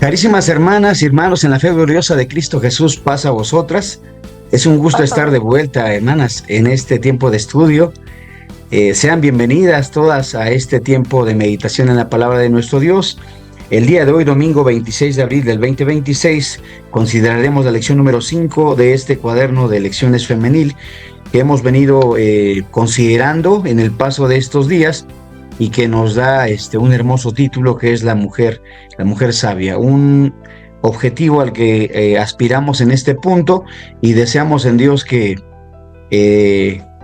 Carísimas hermanas y hermanos en la fe gloriosa de Cristo Jesús, paz a vosotras. Es un gusto estar de vuelta, hermanas, en este tiempo de estudio. Sean bienvenidas todas a este tiempo de meditación en la palabra de nuestro Dios. El día de hoy, domingo 26 de abril del 2026, consideraremos la lección número 5 de este cuaderno de lecciones femenil que hemos venido considerando en el paso de estos días y que nos da un hermoso título que es la mujer sabia, un objetivo al que aspiramos en este punto y deseamos en Dios que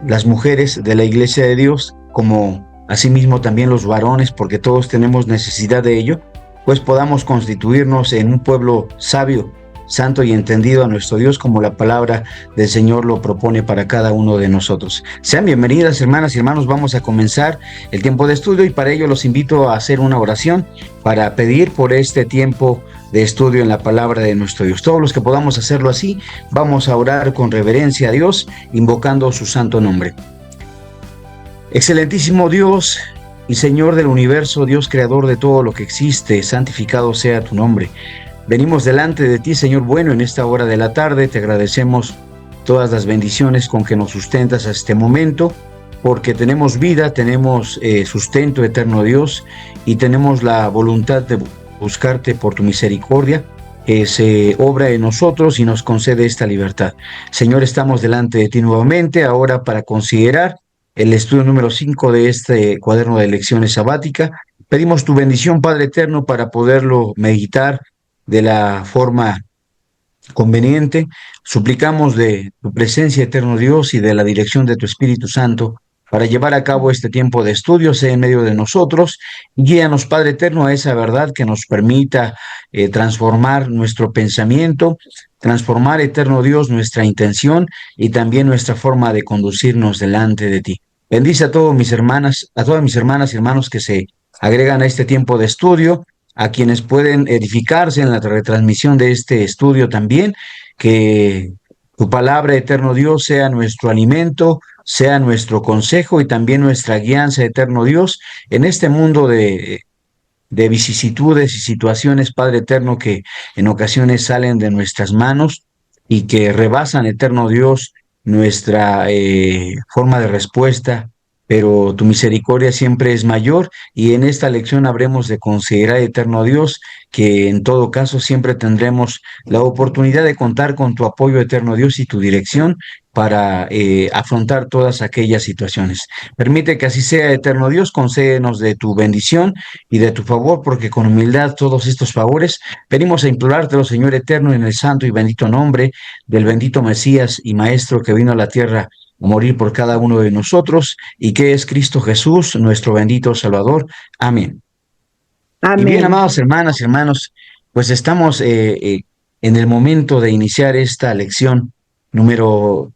las mujeres de la Iglesia de Dios, como asimismo también los varones, porque todos tenemos necesidad de ello, pues podamos constituirnos en un pueblo sabio, santo y entendido a nuestro Dios, como la palabra del Señor lo propone para cada uno de nosotros. Sean bienvenidas, hermanas y hermanos. Vamos a comenzar el tiempo de estudio y para ello los invito a hacer una oración para pedir por este tiempo de estudio en la palabra de nuestro Dios. Todos los que podamos hacerlo así, vamos a orar con reverencia a Dios, invocando su santo nombre. Excelentísimo Dios y Señor del universo, Dios creador de todo lo que existe, santificado sea tu nombre. Venimos delante de ti, Señor bueno, en esta hora de la tarde. Te agradecemos todas las bendiciones con que nos sustentas a este momento, porque tenemos vida, tenemos sustento eterno, Dios, y tenemos la voluntad de buscarte por tu misericordia, que se obra en nosotros y nos concede esta libertad. Señor, estamos delante de ti nuevamente, ahora para considerar el estudio número 5 de este cuaderno de lecciones sabática. Pedimos tu bendición, Padre eterno, para poderlo meditar de la forma conveniente. Suplicamos de tu presencia, eterno Dios, y de la dirección de tu Espíritu Santo para llevar a cabo este tiempo de estudio, sea en medio de nosotros. Guíanos, Padre eterno, a esa verdad que nos permita transformar nuestro pensamiento, transformar, eterno Dios, nuestra intención y también nuestra forma de conducirnos delante de ti. Bendice a todas mis hermanas y hermanos que se agregan a este tiempo de estudio, a quienes pueden edificarse en la retransmisión de este estudio también, que tu palabra, eterno Dios, sea nuestro alimento, sea nuestro consejo y también nuestra guianza, eterno Dios, en este mundo de vicisitudes y situaciones, Padre eterno, que en ocasiones salen de nuestras manos y que rebasan, eterno Dios, nuestra forma de respuesta, pero tu misericordia siempre es mayor y en esta lección habremos de considerar, eterno Dios, que en todo caso siempre tendremos la oportunidad de contar con tu apoyo, eterno Dios, y tu dirección para afrontar todas aquellas situaciones. Permite que así sea, eterno Dios, concédenos de tu bendición y de tu favor, porque con humildad todos estos favores venimos a implorártelo, Señor eterno, en el santo y bendito nombre del bendito Mesías y Maestro que vino a la tierra a morir por cada uno de nosotros y que es Cristo Jesús, nuestro bendito Salvador. Amén. Amén. Y bien, amados hermanas y hermanos, pues estamos en el momento de iniciar esta lección número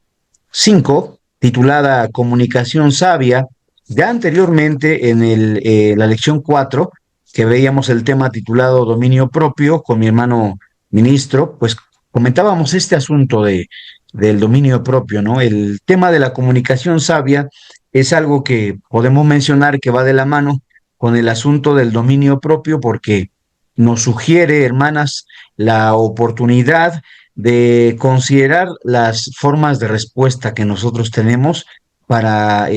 5, titulada Comunicación Sabia. Ya anteriormente en la lección 4, que veíamos el tema titulado Dominio Propio con mi hermano ministro, pues comentábamos este asunto del dominio propio, ¿no? El tema de la comunicación sabia es algo que podemos mencionar que va de la mano con el asunto del dominio propio, porque nos sugiere, hermanas, la oportunidad de considerar las formas de respuesta que nosotros tenemos para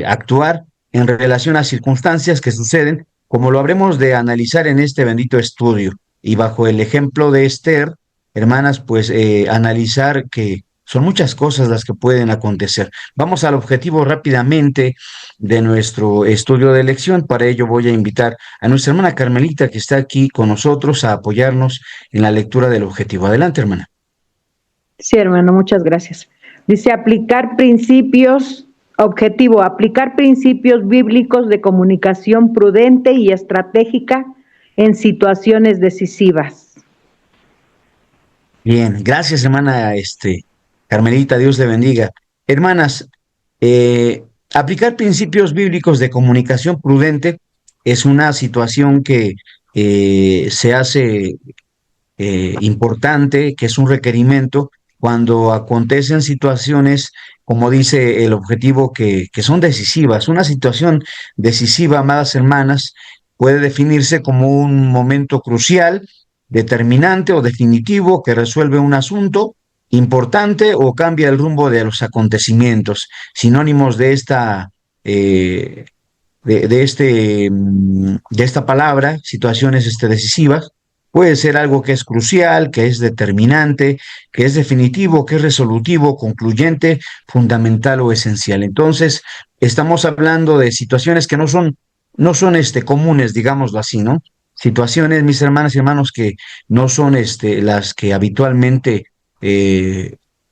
actuar en relación a circunstancias que suceden, como lo habremos de analizar en este bendito estudio. Y bajo el ejemplo de Esther, hermanas, pues analizar que son muchas cosas las que pueden acontecer. Vamos al objetivo rápidamente de nuestro estudio de lección. Para ello voy a invitar a nuestra hermana Carmelita, que está aquí con nosotros, a apoyarnos en la lectura del objetivo. Adelante, hermana. Sí, hermano, muchas gracias. Dice aplicar principios bíblicos de comunicación prudente y estratégica en situaciones decisivas. Bien, gracias, hermana Carmelita, Dios le bendiga. Hermanas, aplicar principios bíblicos de comunicación prudente es una situación que se hace importante, que es un requerimiento cuando acontecen situaciones, como dice el objetivo, que son decisivas. Una situación decisiva, amadas hermanas, puede definirse como un momento crucial determinante o definitivo que resuelve un asunto importante o cambia el rumbo de los acontecimientos. Sinónimos de eh, de esta palabra, situaciones decisivas, puede ser algo que es crucial, que es determinante, que es definitivo, que es resolutivo, concluyente, fundamental o esencial. Entonces, estamos hablando de situaciones que no son comunes, digámoslo así, ¿no? Situaciones, mis hermanas y hermanos, que no son las que habitualmente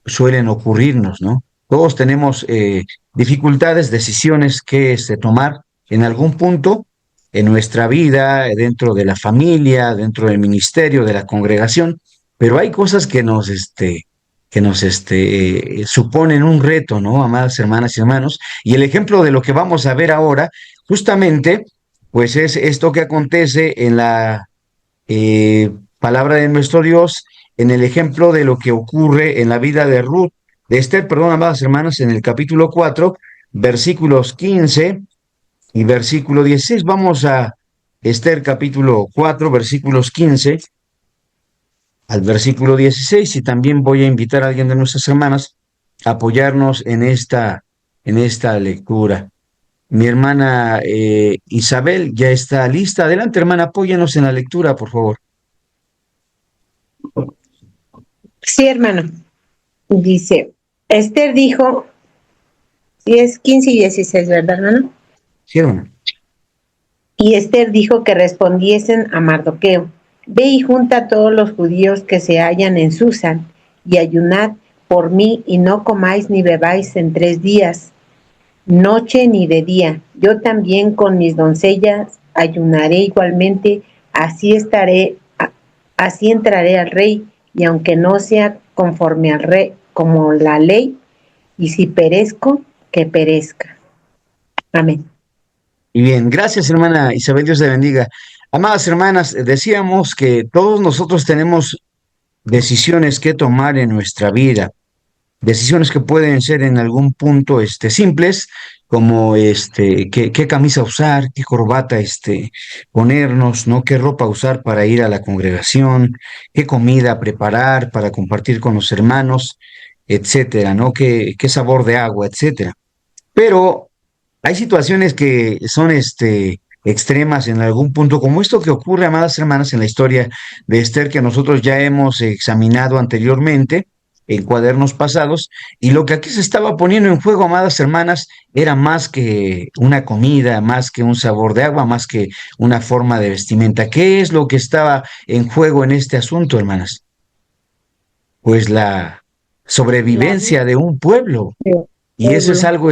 suelen ocurrirnos, ¿no? Todos tenemos dificultades, decisiones que tomar en algún punto en nuestra vida, dentro de la familia, dentro del ministerio, de la congregación, pero hay cosas que nos suponen un reto, ¿no, amadas hermanas y hermanos? Y el ejemplo de lo que vamos a ver ahora, justamente, pues es esto que acontece en la palabra de nuestro Dios, en el ejemplo de lo que ocurre en la vida de Ruth, de Esther, perdón, amadas hermanas, en el capítulo 4, versículos 15 y versículo 16. Vamos a Esther capítulo 4, versículos 15 al versículo 16, y también voy a invitar a alguien de nuestras hermanas a apoyarnos en esta lectura. Mi hermana Isabel ya está lista. Adelante, hermana, apóyanos en la lectura, por favor. Sí, hermano. Dice, Esther dijo, si es 15 y 16, ¿verdad, hermano? Sí, hermana. Y Esther dijo que respondiesen a Mardoqueo, ve y junta a todos los judíos que se hallan en Susan, y ayunad por mí, y no comáis ni bebáis en 3 días, noche ni de día. Yo también con mis doncellas ayunaré igualmente, así entraré al rey, y aunque no sea conforme al rey, como la ley, y si perezco, que perezca. Amén. Y bien, gracias, hermana Isabel, Dios te bendiga. Amadas hermanas, decíamos que todos nosotros tenemos decisiones que tomar en nuestra vida, decisiones que pueden ser en algún punto simples, como qué camisa usar, qué corbata ponernos, ¿no? Qué ropa usar para ir a la congregación, qué comida preparar para compartir con los hermanos, etcétera, ¿no? Qué sabor de agua, etcétera. Pero hay situaciones que son extremas en algún punto, como esto que ocurre, amadas hermanas, en la historia de Esther, que nosotros ya hemos examinado anteriormente en cuadernos pasados, y lo que aquí se estaba poniendo en juego, amadas hermanas, era más que una comida, más que un sabor de agua, más que una forma de vestimenta. ¿Qué es lo que estaba en juego en este asunto, hermanas? Pues la La sobrevivencia de un pueblo. Y eso es pueblo.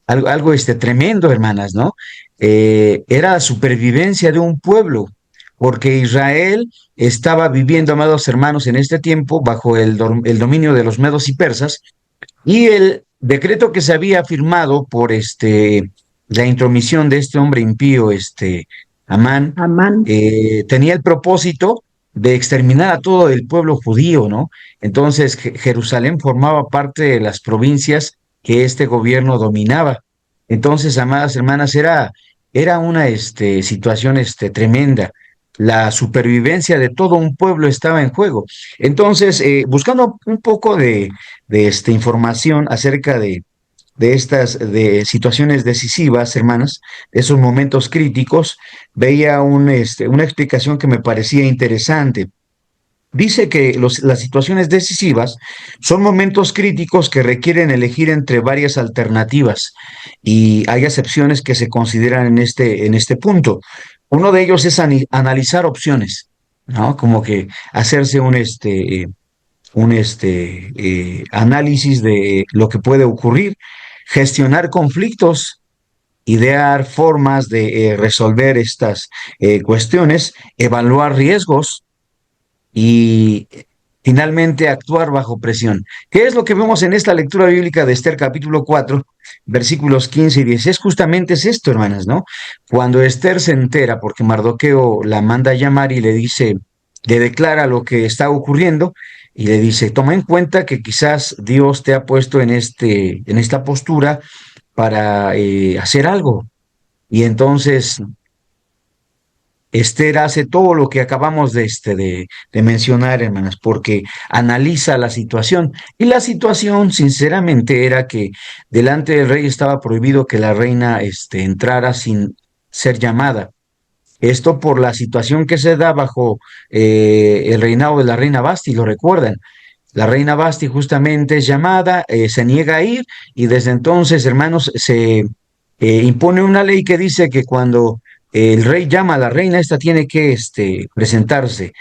algo tremendo, hermanas, ¿no? Era la supervivencia de un pueblo, porque Israel estaba viviendo, amados hermanos, en este tiempo bajo el dominio de los medos y persas, y el decreto que se había firmado por la intromisión de este hombre impío, Amán, Amán. tenía el propósito de exterminar a todo el pueblo judío, ¿no? Entonces, Jerusalén formaba parte de las provincias que este gobierno dominaba. Entonces, amadas hermanas, era una situación tremenda. La supervivencia de todo un pueblo estaba en juego. Entonces, buscando un poco de esta información acerca de estas de situaciones decisivas, hermanas, de esos momentos críticos, veía una explicación que me parecía interesante. Dice que las situaciones decisivas son momentos críticos que requieren elegir entre varias alternativas, y hay excepciones que se consideran en este punto. Uno de ellos es analizar opciones, ¿no? Como que hacerse un análisis de lo que puede ocurrir, gestionar conflictos, idear formas de resolver estas cuestiones, evaluar riesgos y finalmente actuar bajo presión. ¿Qué es lo que vemos en esta lectura bíblica de Esther capítulo 4, versículos 15 y 16? Justamente es esto, hermanas, ¿no? Cuando Esther se entera, porque Mardoqueo la manda a llamar y le dice, le declara lo que está ocurriendo, y le dice, toma en cuenta que quizás Dios te ha puesto en esta postura para hacer algo. Y entonces Esther hace todo lo que acabamos de mencionar, hermanas, porque analiza la situación. Y la situación, sinceramente, era que delante del rey estaba prohibido que la reina entrara sin ser llamada. Esto por la situación que se da bajo el reinado de la reina Basti, lo recuerdan. La reina Basti justamente es llamada, se niega a ir y desde entonces, hermanos, se impone una ley que dice que cuando el rey llama a la reina, esta tiene que presentarse,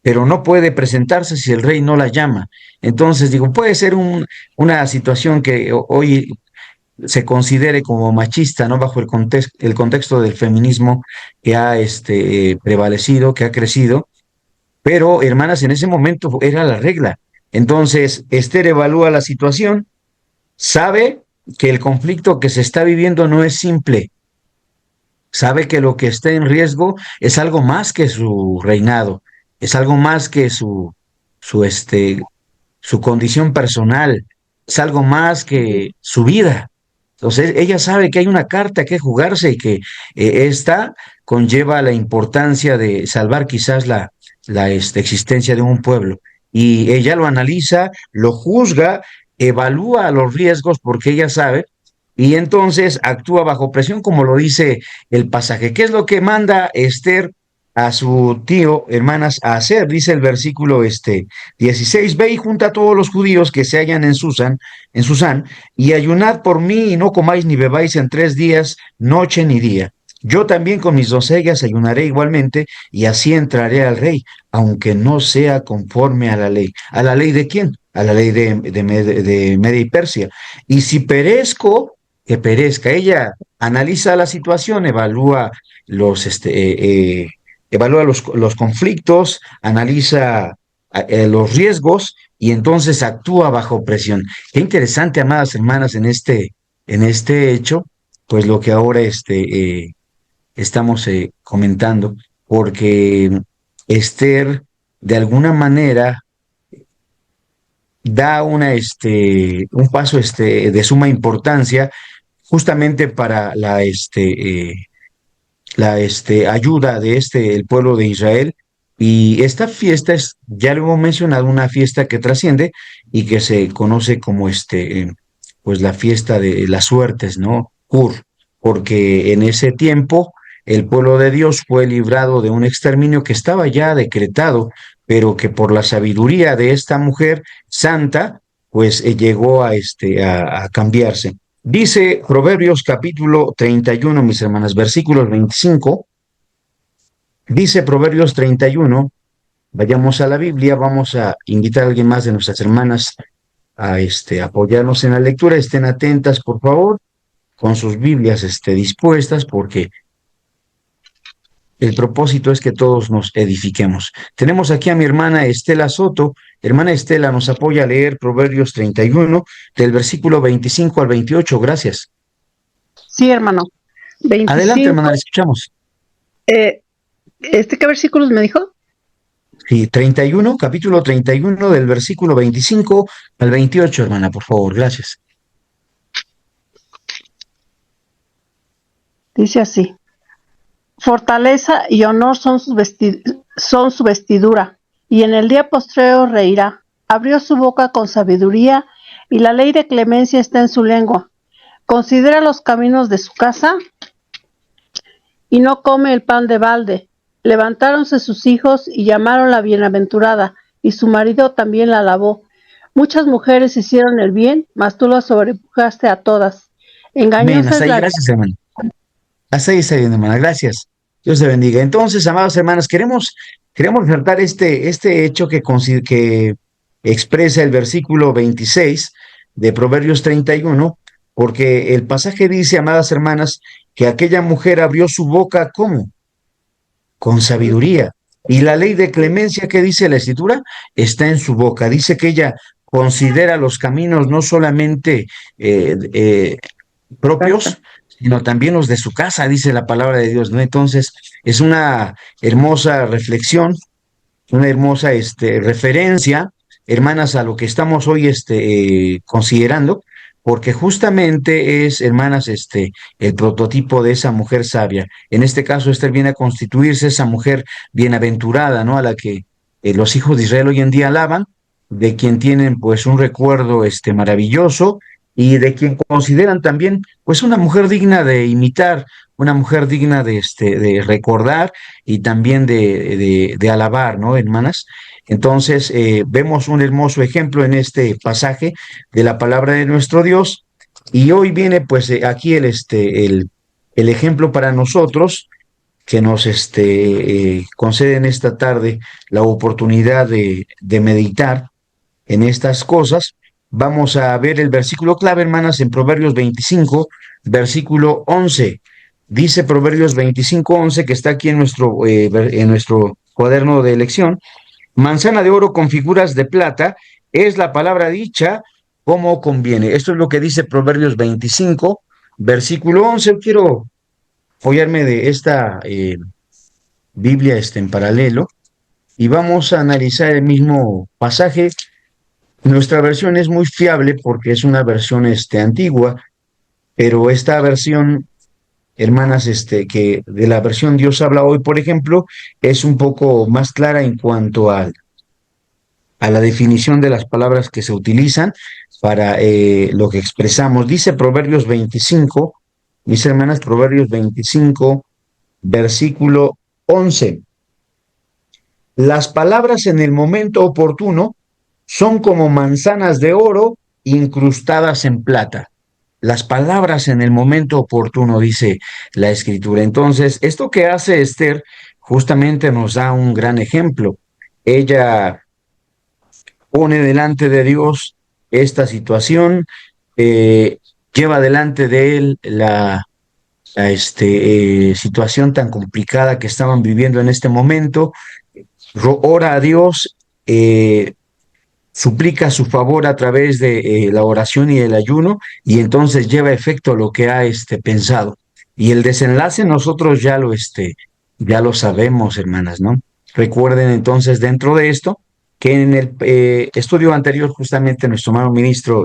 pero no puede presentarse si el rey no la llama. Entonces, digo, puede ser una situación que hoy se considere como machista, ¿no? Bajo el contexto del feminismo que ha prevalecido, que ha crecido, pero hermanas, en ese momento era la regla. Entonces, Esther evalúa la situación, sabe que el conflicto que se está viviendo no es simple, sabe que lo que está en riesgo es algo más que su reinado, es algo más que su condición personal, es algo más que su vida. Entonces, ella sabe que hay una carta que jugarse y que esta conlleva la importancia de salvar quizás la existencia de un pueblo. Y ella lo analiza, lo juzga, evalúa los riesgos porque ella sabe y entonces actúa bajo presión, como lo dice el pasaje. ¿Qué es lo que manda Esther a su tío, hermanas, a hacer? Dice el versículo 16: Ve y junta a todos los judíos que se hallan en Susán, y ayunad por mí y no comáis ni bebáis en 3 días, noche ni día. Yo también con mis doncellas ayunaré igualmente, y así entraré al rey, aunque no sea conforme a la ley. ¿A la ley de quién? A la ley de Media y Persia. Y si perezco, que perezca. Ella analiza la situación, evalúa los conflictos, analiza los riesgos y entonces actúa bajo presión. Qué interesante, amadas hermanas, en este hecho, pues lo que ahora estamos comentando, porque Esther de alguna manera da un paso de suma importancia justamente para la ayuda de el pueblo de Israel. Y esta fiesta es, ya lo hemos mencionado, una fiesta que trasciende y que se conoce como pues la fiesta de las suertes, ¿no? Porque en ese tiempo el pueblo de Dios fue librado de un exterminio que estaba ya decretado, pero que por la sabiduría de esta mujer santa, pues llegó a cambiarse. Dice Proverbios capítulo 31, mis hermanas, versículos 25. Dice Proverbios 31, vayamos a la Biblia, vamos a invitar a alguien más de nuestras hermanas a apoyarnos en la lectura. Estén atentas, por favor, con sus Biblias dispuestas, porque el propósito es que todos nos edifiquemos. Tenemos aquí a mi hermana Estela Soto. Hermana Estela, nos apoya a leer Proverbios 31, del versículo 25 al 28. Gracias. Sí, hermano. Adelante, hermana, le escuchamos. ¿Qué versículos me dijo? Sí, 31, capítulo 31, del versículo 25 al 28, hermana, por favor. Gracias. Dice así: Fortaleza y honor son su vestidura, y en el día postrero reirá. Abrió su boca con sabiduría, y la ley de clemencia está en su lengua. Considera los caminos de su casa, y no come el pan de balde. Levantáronse sus hijos y llamaron la bienaventurada, y su marido también la alabó. Muchas mujeres hicieron el bien, mas tú las sobrepujaste a todas. Engañosa es la... Gracias, hermano. Hasta ahí está bien, hermana. Gracias. Dios te bendiga. Entonces, amadas hermanas, queremos resaltar este hecho que expresa el versículo 26 de Proverbios 31, porque el pasaje dice, amadas hermanas, que aquella mujer abrió su boca, ¿cómo? Con sabiduría. Y la ley de clemencia que dice la Escritura está en su boca. Dice que ella considera los caminos no solamente propios, sino también los de su casa, dice la palabra de Dios, ¿no? Entonces, es una hermosa reflexión, una hermosa referencia, hermanas, a lo que estamos hoy considerando, porque justamente es, hermanas, el prototipo de esa mujer sabia. En este caso, Esther viene a constituirse esa mujer bienaventurada, ¿no? A la que los hijos de Israel hoy en día alaban, de quien tienen pues un recuerdo maravilloso y de quien consideran también pues una mujer digna de imitar, una mujer digna de recordar y también de alabar, ¿no, hermanas? Entonces, vemos un hermoso ejemplo en este pasaje de la palabra de nuestro Dios. Y hoy viene pues aquí el ejemplo para nosotros que nos conceden esta tarde la oportunidad de meditar en estas cosas. Vamos a ver el versículo clave, hermanas, en Proverbios 25, versículo 11. Dice Proverbios 25, 11, que está aquí en nuestro cuaderno de lección. Manzana de oro con figuras de plata es la palabra dicha como conviene. Esto es lo que dice Proverbios 25, versículo 11. Quiero apoyarme de esta Biblia en paralelo y vamos a analizar el mismo pasaje. Nuestra versión es muy fiable porque es una versión antigua, pero esta versión, hermanas, que de la versión Dios habla hoy, por ejemplo, es un poco más clara en cuanto a la definición de las palabras que se utilizan para lo que expresamos. Dice Proverbios 25, mis hermanas, Proverbios 25, versículo 11. Las palabras en el momento oportuno son como manzanas de oro incrustadas en plata. Las palabras en el momento oportuno, dice la escritura. Entonces, esto que hace Esther justamente nos da un gran ejemplo. Ella pone delante de Dios esta situación, eh, lleva delante de él la situación tan complicada que estaban viviendo en este momento, ora a Dios, suplica su favor a través de la oración y el ayuno, y entonces lleva efecto lo que ha pensado. Y el desenlace nosotros ya lo sabemos, hermanas, ¿no? Recuerden entonces dentro de esto que en el estudio anterior justamente nuestro hermano ministro,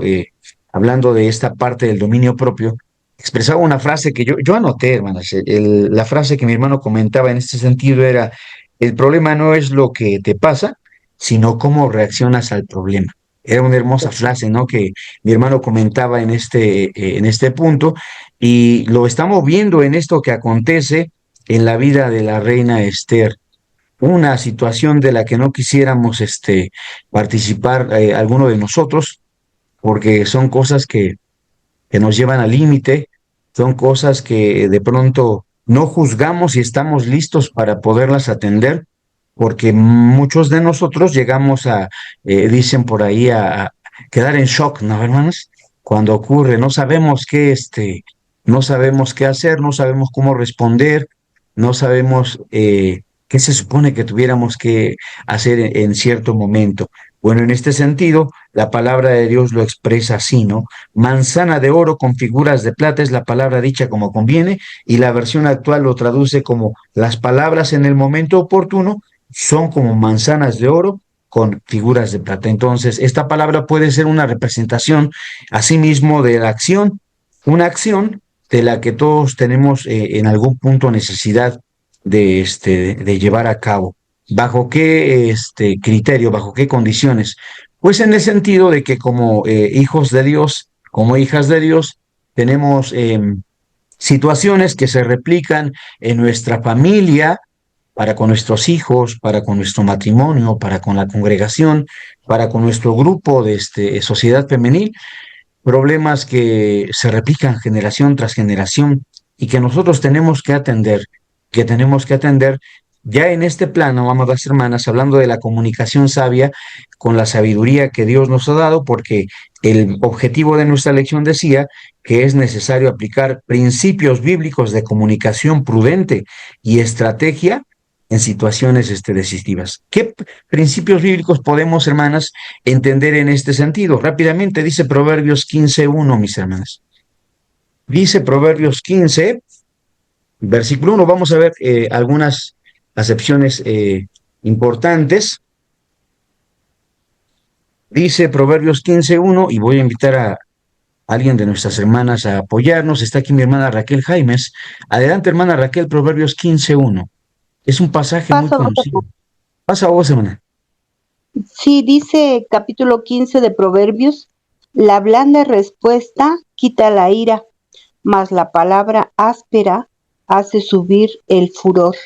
hablando de esta parte del dominio propio, expresaba una frase que yo anoté, hermanas. La frase que mi hermano comentaba en este sentido era: el problema no es lo que te pasa, sino cómo reaccionas al problema. Era una hermosa frase, ¿no? Que mi hermano comentaba en este punto, y lo estamos viendo en esto que acontece en la vida de la reina Esther. Una situación de la que no quisiéramos participar alguno de nosotros, porque son cosas que nos llevan al límite, son cosas que de pronto no juzgamos y estamos listos para poderlas atender, porque muchos de nosotros llegamos dicen por ahí, a quedar en shock, ¿no, hermanos? Cuando ocurre, no sabemos qué hacer, no sabemos cómo responder, no sabemos qué se supone que tuviéramos que hacer en cierto momento. Bueno, en este sentido, la palabra de Dios lo expresa así, ¿no? Manzana de oro con figuras de plata es la palabra dicha como conviene, y la versión actual lo traduce como: las palabras en el momento oportuno son como manzanas de oro con figuras de plata. Entonces, esta palabra puede ser una representación asimismo de la acción, una acción de la que todos tenemos en algún punto necesidad de llevar a cabo. ¿Bajo qué criterio, bajo qué condiciones? Pues en el sentido de que como hijos de Dios, como hijas de Dios, tenemos situaciones que se replican en nuestra familia, para con nuestros hijos, para con nuestro matrimonio, para con la congregación, para con nuestro grupo de sociedad femenil, problemas que se replican generación tras generación y que nosotros tenemos que atender ya en este plano, amadas hermanas, hablando de la comunicación sabia con la sabiduría que Dios nos ha dado, porque el objetivo de nuestra lección decía que es necesario aplicar principios bíblicos de comunicación prudente y estrategia en situaciones decisivas. ¿Qué principios bíblicos podemos, hermanas, entender en este sentido? Rápidamente dice Proverbios 15:1, mis hermanas. Dice Proverbios 15, versículo 1. Vamos a ver algunas acepciones importantes. Dice Proverbios 15:1, y voy a invitar alguien de nuestras hermanas a apoyarnos. Está aquí mi hermana Raquel Jaimes. Adelante, hermana Raquel, Proverbios 15:1. Es un pasaje muy Paso, conocido. Pasa a vos, hermana. sí, dice capítulo 15 de Proverbios, la blanda respuesta quita la ira, mas la palabra áspera hace subir el furor.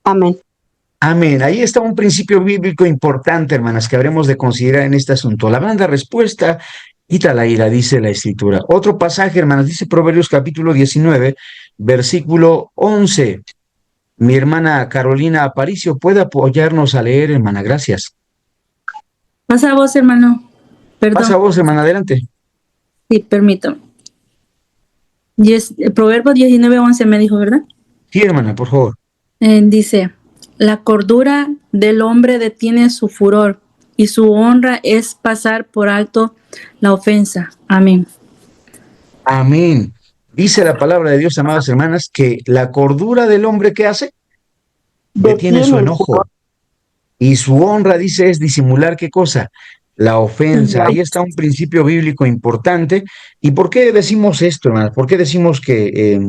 Amén. Amén. Ahí está un principio bíblico importante, hermanas, que habremos de considerar en este asunto. La blanda respuesta quita la ira, dice la Escritura. Otro pasaje, hermanas, dice Proverbios capítulo 19, versículo 11. Mi hermana Carolina Aparicio, ¿puede apoyarnos a leer, hermana? Gracias. Pasa a vos, hermano. Pasa a Perdón, vos, hermana, adelante. sí, permítame. Proverbio 19:11 me dijo, ¿verdad? Sí, hermana, por favor. Dice, la cordura del hombre detiene su furor y su honra es pasar por alto la ofensa. Amén. Amén. Dice la palabra de Dios, amadas hermanas, que la cordura del hombre, ¿qué hace? Detiene su Detiene el furor. enojo. Y su honra, dice, es disimular ¿qué cosa? La ofensa. Ahí está un principio bíblico importante. ¿Y por qué decimos esto, hermanas? ¿Por qué decimos que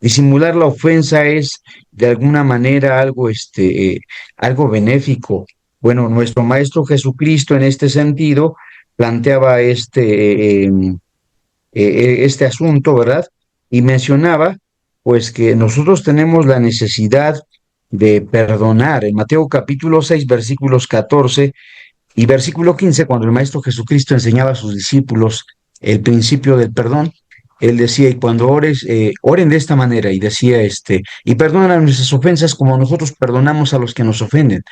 disimular la ofensa es de alguna manera algo, algo benéfico? Bueno, nuestro Maestro Jesucristo en este sentido planteaba este asunto, ¿verdad? Y mencionaba, pues, que nosotros tenemos la necesidad de perdonar. En Mateo capítulo 6, versículos 14 y versículo 15, cuando el Maestro Jesucristo enseñaba a sus discípulos el principio del perdón, él decía, y cuando ores, oren de esta manera, y decía, y perdonan nuestras ofensas como nosotros perdonamos a los que nos ofenden.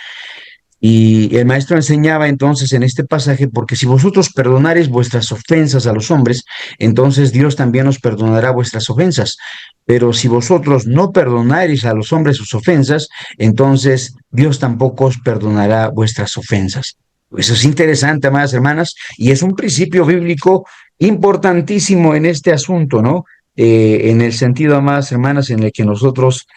Y el maestro enseñaba entonces en este pasaje, porque si vosotros perdonareis vuestras ofensas a los hombres, entonces Dios también os perdonará vuestras ofensas. Pero si vosotros no perdonareis a los hombres sus ofensas, entonces Dios tampoco os perdonará vuestras ofensas. Eso es interesante, amadas hermanas, y es un principio bíblico importantísimo en este asunto, ¿no? En el sentido, amadas hermanas, en el que nosotros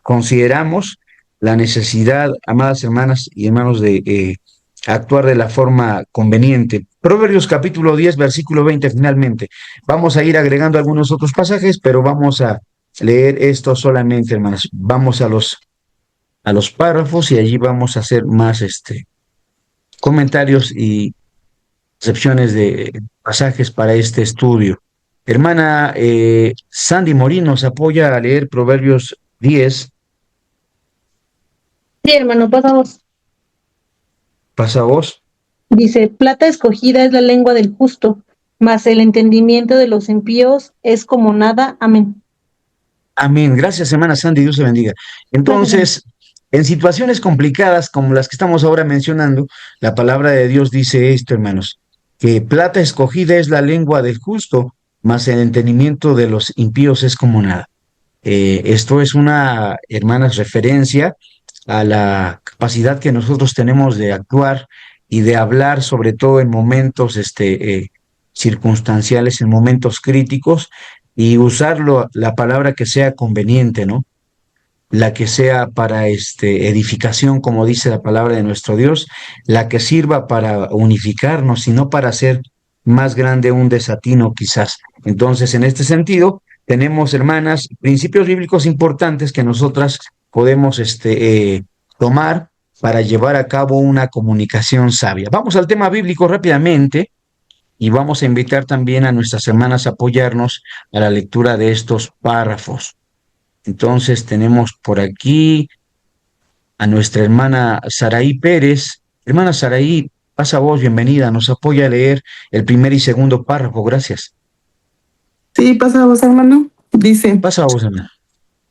consideramos la necesidad, amadas hermanas y hermanos, de actuar de la forma conveniente. Proverbios capítulo 10, versículo 20, finalmente. Vamos a ir agregando algunos otros pasajes, pero vamos a leer esto solamente, hermanas. Vamos a los párrafos y allí vamos a hacer más comentarios y excepciones de pasajes para este estudio. Hermana Sandy Morín nos apoya a leer Proverbios 10. Sí, hermano, pasamos. Pasa a vos. Dice, plata escogida es la lengua del justo, mas el entendimiento de los impíos es como nada. Amén. Amén. Gracias, hermana Sandy. Dios te bendiga. Entonces, en situaciones complicadas como las que estamos ahora mencionando, la palabra de Dios dice esto, hermanos, que plata escogida es la lengua del justo, mas el entendimiento de los impíos es como nada. Esto es una, hermanas, referencia a la capacidad que nosotros tenemos de actuar y de hablar, sobre todo en momentos circunstanciales, en momentos críticos, y usarlo, la palabra que sea conveniente, ¿no? La que sea para edificación, como dice la palabra de nuestro Dios, la que sirva para unificarnos y no para hacer más grande un desatino quizás. Entonces, en este sentido, tenemos, hermanas, principios bíblicos importantes que nosotras podemos tomar para llevar a cabo una comunicación sabia. Vamos al tema bíblico rápidamente y vamos a invitar también a nuestras hermanas a apoyarnos a la lectura de estos párrafos. Entonces tenemos por aquí a nuestra hermana Saraí Pérez. Hermana Saraí, pasa vos, bienvenida. Nos apoya a leer el primer y segundo párrafo. Gracias. Sí, pasamos, hermano. Dice, Pasa vos, hermana.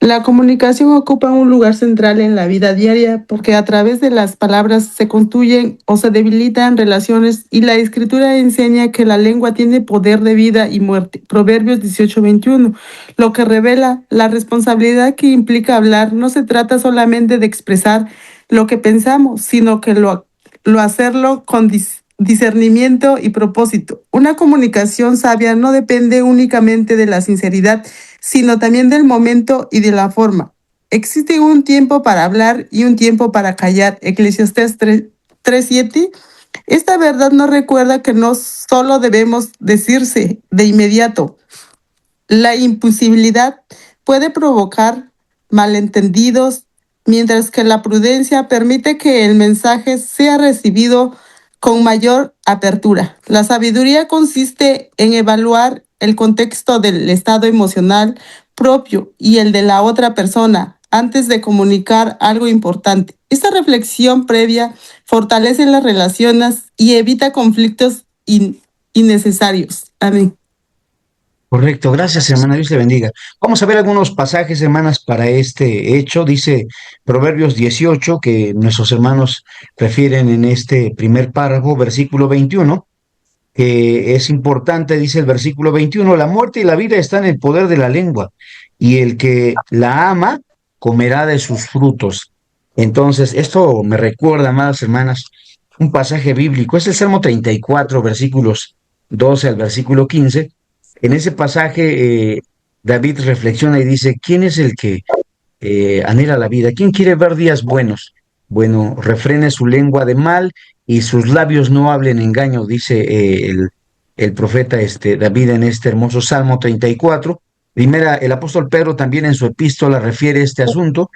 la comunicación ocupa un lugar central en la vida diaria porque a través de las palabras se construyen o se debilitan relaciones y la escritura enseña que la lengua tiene poder de vida y muerte. Proverbios 18:21, lo que revela la responsabilidad que implica hablar. No se trata solamente de expresar lo que pensamos, sino que lo hacerlo con discernimiento y propósito. Una comunicación sabia no depende únicamente de la sinceridad, sino también del momento y de la forma. Existe un tiempo para hablar y un tiempo para callar. Eclesiastés 3:7 Esta verdad nos recuerda que no solo debemos decirse de inmediato. La imposibilidad puede provocar malentendidos, mientras que la prudencia permite que el mensaje sea recibido con mayor apertura. La sabiduría consiste en evaluar el contexto del estado emocional propio y el de la otra persona antes de comunicar algo importante. Esta reflexión previa fortalece las relaciones y evita conflictos innecesarios. Amén. Correcto, gracias hermana, Dios le bendiga. Vamos a ver algunos pasajes, hermanas, para este hecho. Dice Proverbios 18, que nuestros hermanos refieren en este primer párrafo, versículo 21, que es importante, dice el versículo 21, la muerte y la vida están en el poder de la lengua, y el que la ama comerá de sus frutos. Entonces, esto me recuerda, amadas hermanas, un pasaje bíblico, es el Salmo 34, versículos 12 al versículo 15. En ese pasaje, David reflexiona y dice, ¿quién es el que anhela la vida? ¿Quién quiere ver días buenos? Bueno, refrene su lengua de mal y sus labios no hablen engaño, dice el profeta David en este hermoso Salmo 34. Primera, el apóstol Pedro también en su epístola refiere este asunto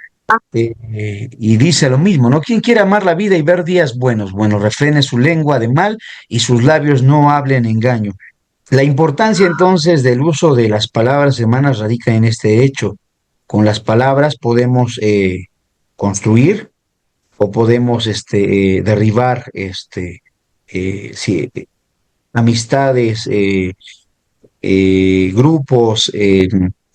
y dice lo mismo, ¿no? ¿Quién quiere amar la vida y ver días buenos? Bueno, refrene su lengua de mal y sus labios no hablen engaño. La importancia entonces del uso de las palabras, hermanas, radica en este hecho. Con las palabras podemos construir o podemos derribar sí, amistades, grupos,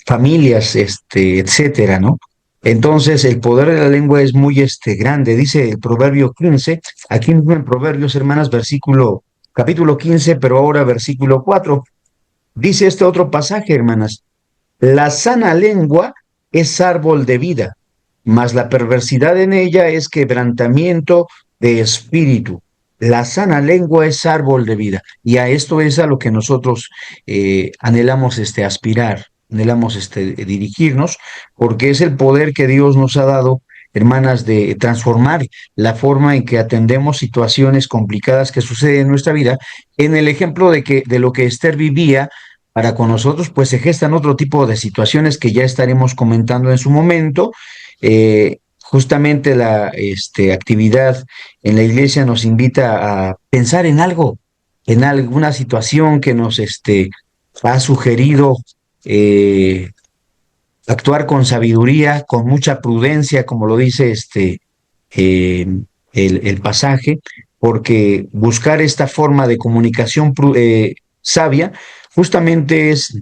familias, etcétera, ¿no? Entonces, el poder de la lengua es muy grande. Dice el Proverbio 15, aquí mismo en Proverbios, hermanas, capítulo 15, pero ahora versículo 4. Dice este otro pasaje, hermanas, la sana lengua es árbol de vida, mas la perversidad en ella es quebrantamiento de espíritu. La sana lengua es árbol de vida, y a esto es a lo que nosotros anhelamos aspirar, anhelamos dirigirnos, porque es el poder que Dios nos ha dado, hermanas, de transformar la forma en que atendemos situaciones complicadas que suceden en nuestra vida. En el ejemplo de lo que Esther vivía, para con nosotros, pues se gestan otro tipo de situaciones que ya estaremos comentando en su momento. Justamente la actividad en la iglesia nos invita a pensar en algo, en alguna situación que nos ha sugerido actuar con sabiduría, con mucha prudencia, como lo dice eh, el pasaje, porque buscar esta forma de comunicación sabia justamente es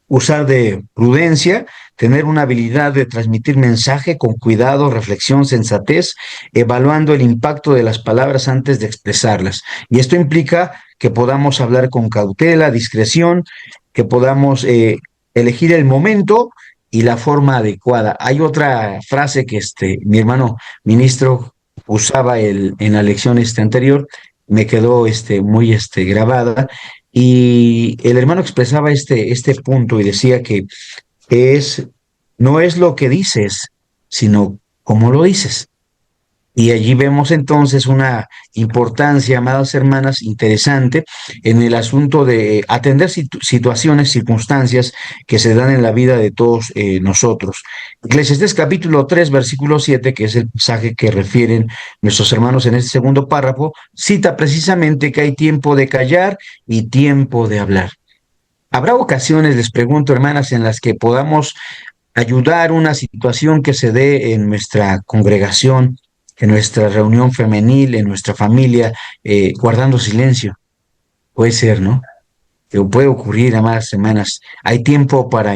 usar de prudencia, tener una habilidad de transmitir mensaje con cuidado, reflexión, sensatez, evaluando el impacto de las palabras antes de expresarlas. Y esto implica que podamos hablar con cautela, discreción, que podamos elegir el momento y la forma adecuada. Hay otra frase que mi hermano ministro usaba en la lección anterior, me quedó muy grabada, y el hermano expresaba este punto y decía que no es lo que dices, sino cómo lo dices. Y allí vemos entonces una importancia, amadas hermanas, interesante en el asunto de atender situaciones, circunstancias que se dan en la vida de todos nosotros. Eclesiastés capítulo 3, versículo 7, que es el pasaje que refieren nuestros hermanos en este segundo párrafo, cita precisamente que hay tiempo de callar y tiempo de hablar. Habrá ocasiones, les pregunto, hermanas, en las que podamos ayudar una situación que se dé en nuestra congregación, en nuestra reunión femenil, en nuestra familia, guardando silencio. Puede ser, ¿no? Puede ocurrir, amadas hermanas. Hay tiempo para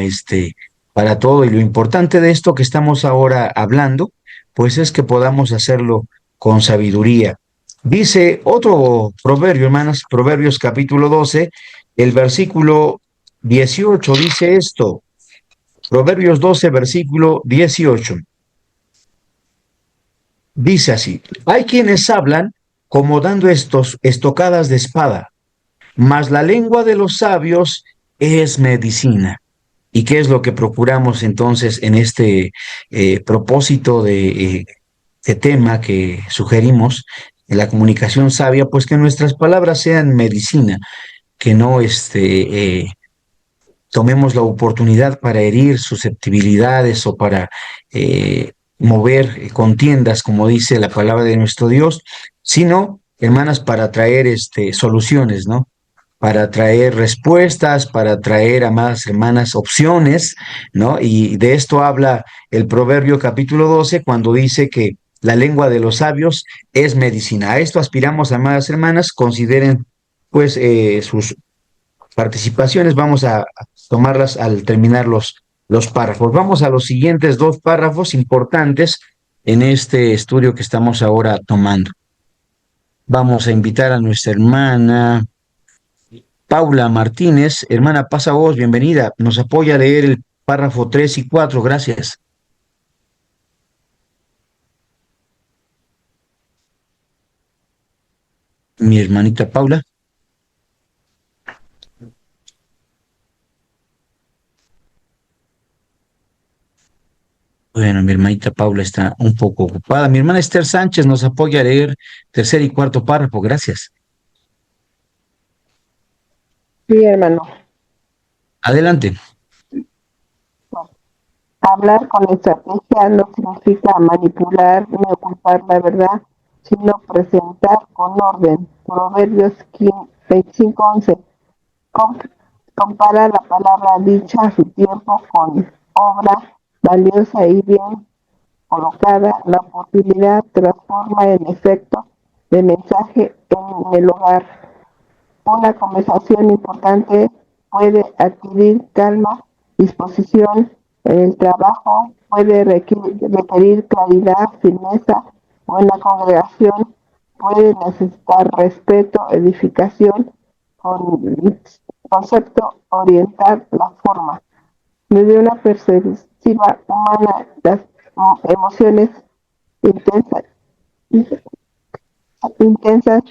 todo, y lo importante de esto que estamos ahora hablando, pues es que podamos hacerlo con sabiduría. Dice otro proverbio, hermanas, Proverbios capítulo 12, el versículo 18 dice esto. Proverbios 12, versículo 18. Dice así: hay quienes hablan como dando estocadas de espada, mas la lengua de los sabios es medicina. ¿Y qué es lo que procuramos entonces en este propósito de tema que sugerimos? la comunicación sabia, pues que nuestras palabras sean medicina, que no tomemos la oportunidad para herir susceptibilidades o para mover contiendas, como dice la palabra de nuestro Dios, sino, hermanas, para traer soluciones, ¿no? Para traer respuestas, para traer, amadas hermanas, opciones, ¿no? Y de esto habla el Proverbio capítulo 12, cuando dice que la lengua de los sabios es medicina. A esto aspiramos, amadas hermanas, consideren pues sus participaciones, vamos a tomarlas al terminar los párrafos. Vamos a los siguientes dos párrafos importantes en este estudio que estamos ahora tomando. Vamos a invitar a nuestra hermana Paula Martínez. Hermana, pasa vos, bienvenida. Nos apoya a leer el párrafo 3 y 4, gracias. Mi hermanita Paula. Bueno, mi hermanita Paula está un poco ocupada. Mi hermana Esther Sánchez nos apoya a leer tercer y cuarto párrafo. Gracias. Sí, hermano. Adelante. Hablar con estrategia no significa manipular ni ocultar la verdad, sino presentar con orden. Proverbios 25:11. Compara la palabra dicha a su tiempo con obra valiosa y bien colocada. La oportunidad transforma en efecto de mensaje en el hogar. Una conversación importante puede adquirir calma, disposición en el trabajo, puede requerir claridad, firmeza, o en la congregación puede necesitar respeto, edificación, con concepto orientar la forma. Desde una perspectiva humana, las emociones intensas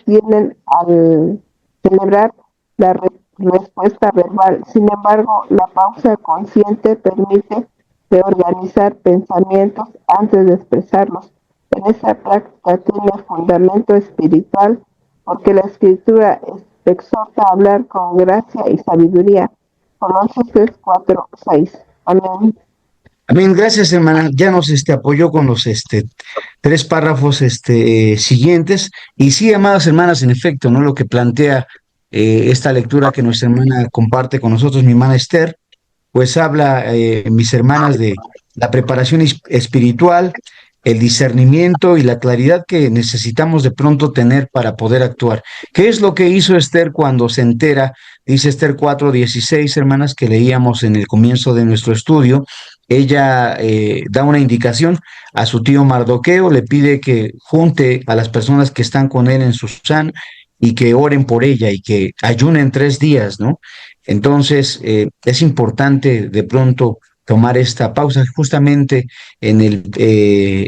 vienen al celebrar la respuesta verbal. Sin embargo, la pausa consciente permite reorganizar pensamientos antes de expresarlos. En esa práctica tiene fundamento espiritual, porque la Escritura exhorta a hablar con gracia y sabiduría. Colosenses 3:4-6. Amén. Amén, gracias hermana. Ya nos apoyó con los tres párrafos siguientes. Y sí, amadas hermanas, en efecto, ¿no? Lo que plantea esta lectura que nuestra hermana comparte con nosotros, mi hermana Esther, pues habla, mis hermanas, de la preparación espiritual, el discernimiento y la claridad que necesitamos de pronto tener para poder actuar. ¿Qué es lo que hizo Esther cuando se entera? Dice Esther 4:16, hermanas, que leíamos en el comienzo de nuestro estudio. Ella da una indicación a su tío Mardoqueo, le pide que junte a las personas que están con él en Susán y que oren por ella y que ayunen 3 días, ¿no? Entonces, es importante de pronto tomar esta pausa. Justamente en el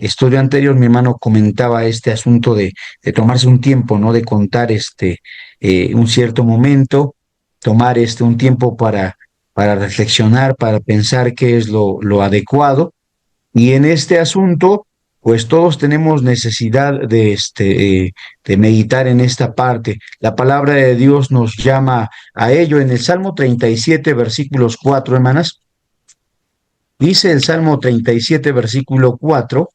estudio anterior, mi hermano comentaba este asunto de tomarse un tiempo, ¿no? De contar un cierto momento, tomar un tiempo para reflexionar, para pensar qué es lo adecuado. Y en este asunto, pues todos tenemos necesidad de meditar en esta parte. La palabra de Dios nos llama a ello en el Salmo 37, versículos 4, hermanas. Dice el Salmo 37, versículo 4,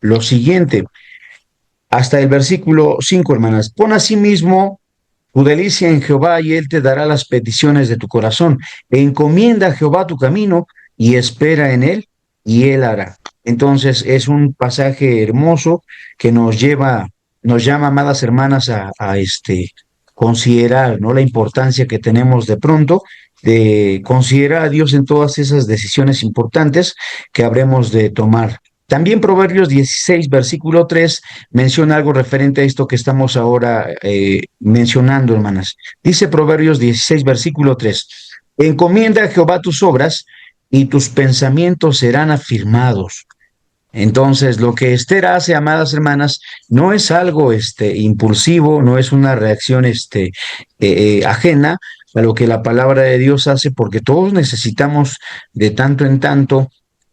lo siguiente, hasta el versículo 5, hermanas. Pon asimismo tu delicia en Jehová y él te dará las peticiones de tu corazón. Encomienda a Jehová tu camino y espera en él y él hará. Entonces es un pasaje hermoso que nos llama, amadas hermanas, a considerar, ¿no? La importancia que tenemos de pronto de considerar a Dios en todas esas decisiones importantes que habremos de tomar. También Proverbios 16, versículo 3, menciona algo referente a esto que estamos ahora mencionando, hermanas. Dice Proverbios 16, versículo 3, encomienda a Jehová tus obras y tus pensamientos serán afirmados. Entonces, lo que Esther hace, amadas hermanas, no es algo impulsivo, no es una reacción ajena a lo que la palabra de Dios hace, porque todos necesitamos de tanto en tanto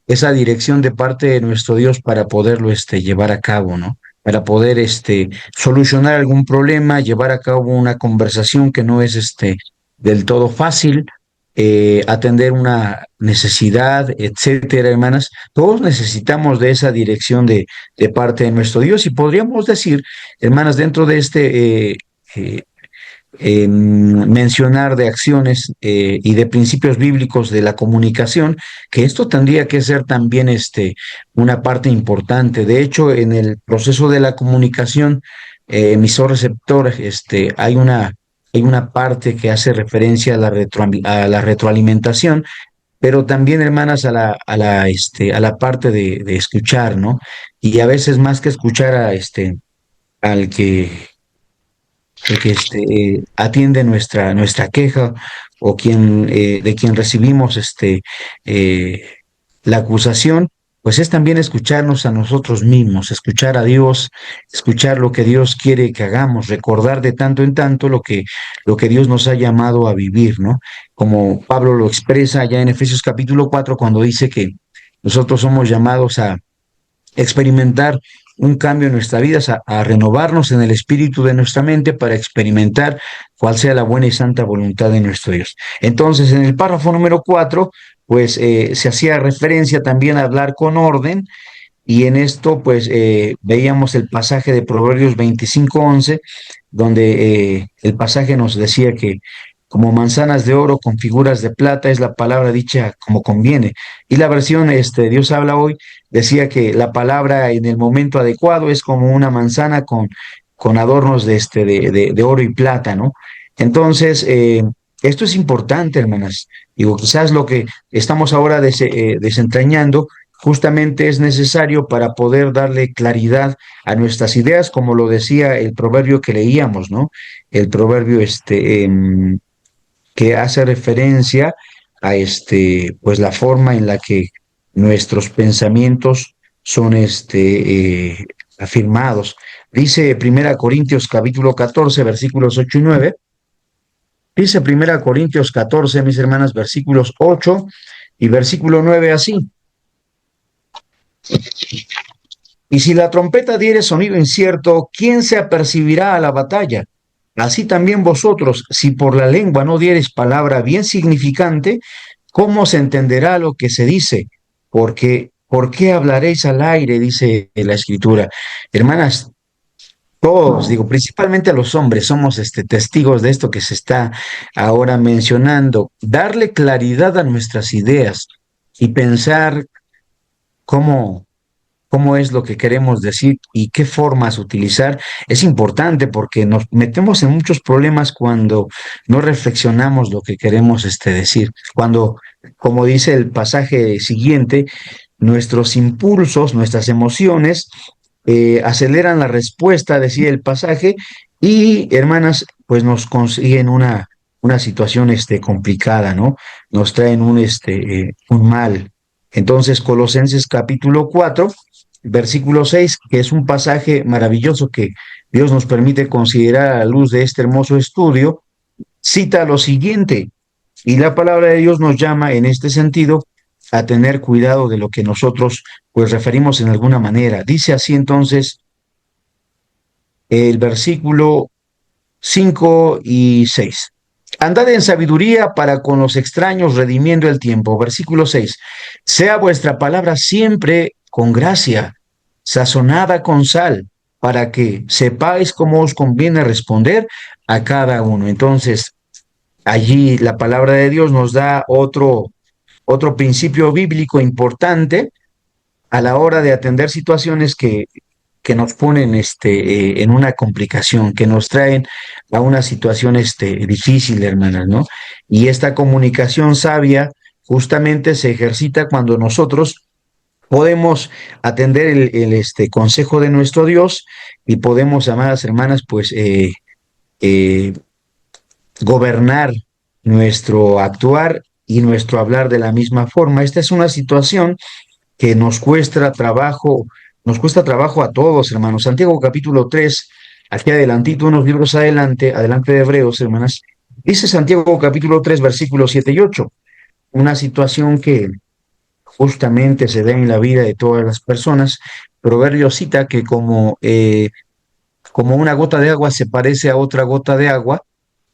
esa dirección de parte de nuestro Dios para poderlo llevar a cabo, ¿no? para poder solucionar algún problema, llevar a cabo una conversación que no es del todo fácil, atender una necesidad, etcétera, hermanas. Todos necesitamos de esa dirección de parte de nuestro Dios y podríamos decir, hermanas, dentro de mencionar de acciones y de principios bíblicos de la comunicación, que esto tendría que ser también una parte importante. De hecho, en el proceso de la comunicación emisor-receptor, hay una parte que hace referencia a a la retroalimentación, pero también, hermanas, a la parte de escuchar, ¿no? Y a veces más que escuchar al que atiende nuestra queja o de quien recibimos eh, la acusación, pues es también escucharnos a nosotros mismos, escuchar a Dios, escuchar lo que Dios quiere que hagamos, recordar de tanto en tanto lo que Dios nos ha llamado a vivir, ¿no? Como Pablo lo expresa allá en Efesios capítulo 4 cuando dice que nosotros somos llamados a experimentar un cambio en nuestra vida, a renovarnos en el espíritu de nuestra mente para experimentar cuál sea la buena y santa voluntad de nuestro Dios. Entonces, en el párrafo número 4, pues se hacía referencia también a hablar con orden, y en esto, pues, veíamos el pasaje de Proverbios 25:11, donde el pasaje nos decía que como manzanas de oro con figuras de plata es la palabra dicha como conviene. Y la versión Dios habla hoy decía que la palabra en el momento adecuado es como una manzana con adornos de oro y plata, ¿no? Entonces, esto es importante, hermanas. Digo, quizás lo que estamos ahora desentrañando justamente es necesario para poder darle claridad a nuestras ideas, como lo decía el proverbio que leíamos, ¿no? El proverbio que hace referencia a pues la forma en la que nuestros pensamientos son afirmados. Dice Primera Corintios capítulo 14, versículos 8 y 9. Dice Primera Corintios 14, mis hermanas, versículos 8 y versículo 9 así. Y si la trompeta diere sonido incierto, ¿quién se apercibirá a la batalla? Así también vosotros, si por la lengua no diereis palabra bien significante, ¿cómo se entenderá lo que se dice? Porque, ¿por qué hablaréis al aire? Dice la Escritura. Hermanas, todos, digo, principalmente a los hombres, somos testigos de esto que se está ahora mencionando. Darle claridad a nuestras ideas y pensar cómo es lo que queremos decir y qué formas utilizar, es importante porque nos metemos en muchos problemas cuando no reflexionamos lo que queremos decir. Cuando, como dice el pasaje siguiente, nuestros impulsos, nuestras emociones aceleran la respuesta, decía el pasaje, y hermanas, pues nos consiguen una situación complicada, ¿no? Nos traen un mal. Entonces, Colosenses capítulo 4, versículo 6, que es un pasaje maravilloso que Dios nos permite considerar a la luz de este hermoso estudio, cita lo siguiente, y la palabra de Dios nos llama en este sentido a tener cuidado de lo que nosotros pues referimos en alguna manera. Dice así entonces el versículo 5 y 6. Andad en sabiduría para con los extraños, redimiendo el tiempo. Versículo 6. Sea vuestra palabra siempre con gracia, sazonada con sal, para que sepáis cómo os conviene responder a cada uno. Entonces, allí la palabra de Dios nos da otro principio bíblico importante a la hora de atender situaciones que nos ponen en una complicación, que nos traen a una situación difícil, hermanas, ¿no? Y esta comunicación sabia justamente se ejercita cuando nosotros podemos atender el consejo de nuestro Dios y podemos, amadas hermanas, pues gobernar nuestro actuar y nuestro hablar de la misma forma. Esta es una situación que nos cuesta trabajo a todos, hermanos. Santiago capítulo 3, aquí adelantito, unos libros adelante de Hebreos, hermanas, dice Santiago capítulo 3, versículos 7 y 8, una situación que justamente se da en la vida de todas las personas, Proverbios cita que como una gota de agua se parece a otra gota de agua,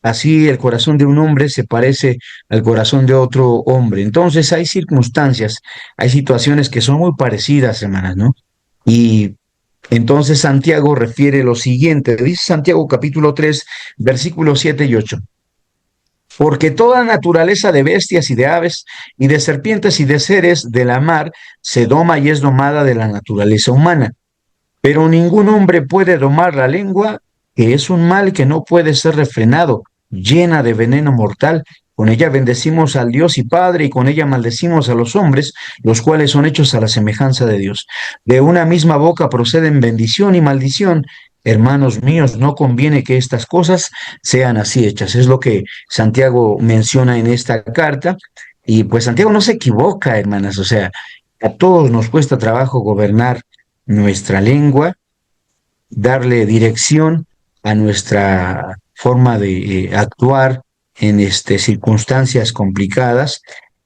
así el corazón de un hombre se parece al corazón de otro hombre. Entonces hay circunstancias, hay situaciones que son muy parecidas, hermanas, ¿no? Y entonces Santiago refiere lo siguiente, dice Santiago capítulo 3, versículos 7 y 8. Porque toda naturaleza de bestias y de aves y de serpientes y de seres de la mar se doma y es domada de la naturaleza humana. Pero ningún hombre puede domar la lengua, que es un mal que no puede ser refrenado, llena de veneno mortal. Con ella bendecimos al Dios y Padre, y con ella maldecimos a los hombres, los cuales son hechos a la semejanza de Dios. De una misma boca proceden bendición y maldición. Hermanos míos, no conviene que estas cosas sean así hechas. Es lo que Santiago menciona en esta carta. Y pues Santiago no se equivoca, hermanas. O sea, a todos nos cuesta trabajo gobernar nuestra lengua, darle dirección a nuestra forma de actuar en circunstancias complicadas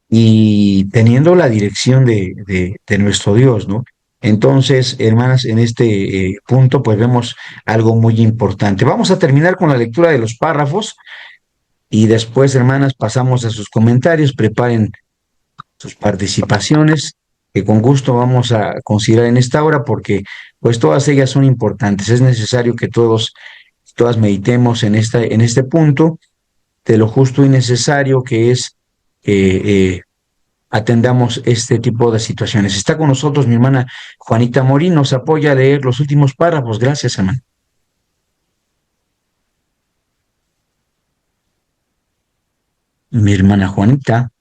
y teniendo la dirección de nuestro Dios, ¿no? Entonces, hermanas, en este punto, pues vemos algo muy importante. Vamos a terminar con la lectura de los párrafos y después, hermanas, pasamos a sus comentarios. Preparen sus participaciones, que con gusto vamos a considerar en esta hora, porque pues todas ellas son importantes. Es necesario que todas meditemos en este punto de lo justo y necesario que es que atendamos este tipo de situaciones. Está con nosotros mi hermana Juanita Morín, nos apoya a leer los últimos párrafos. Gracias, hermana. Mi hermana Juanita.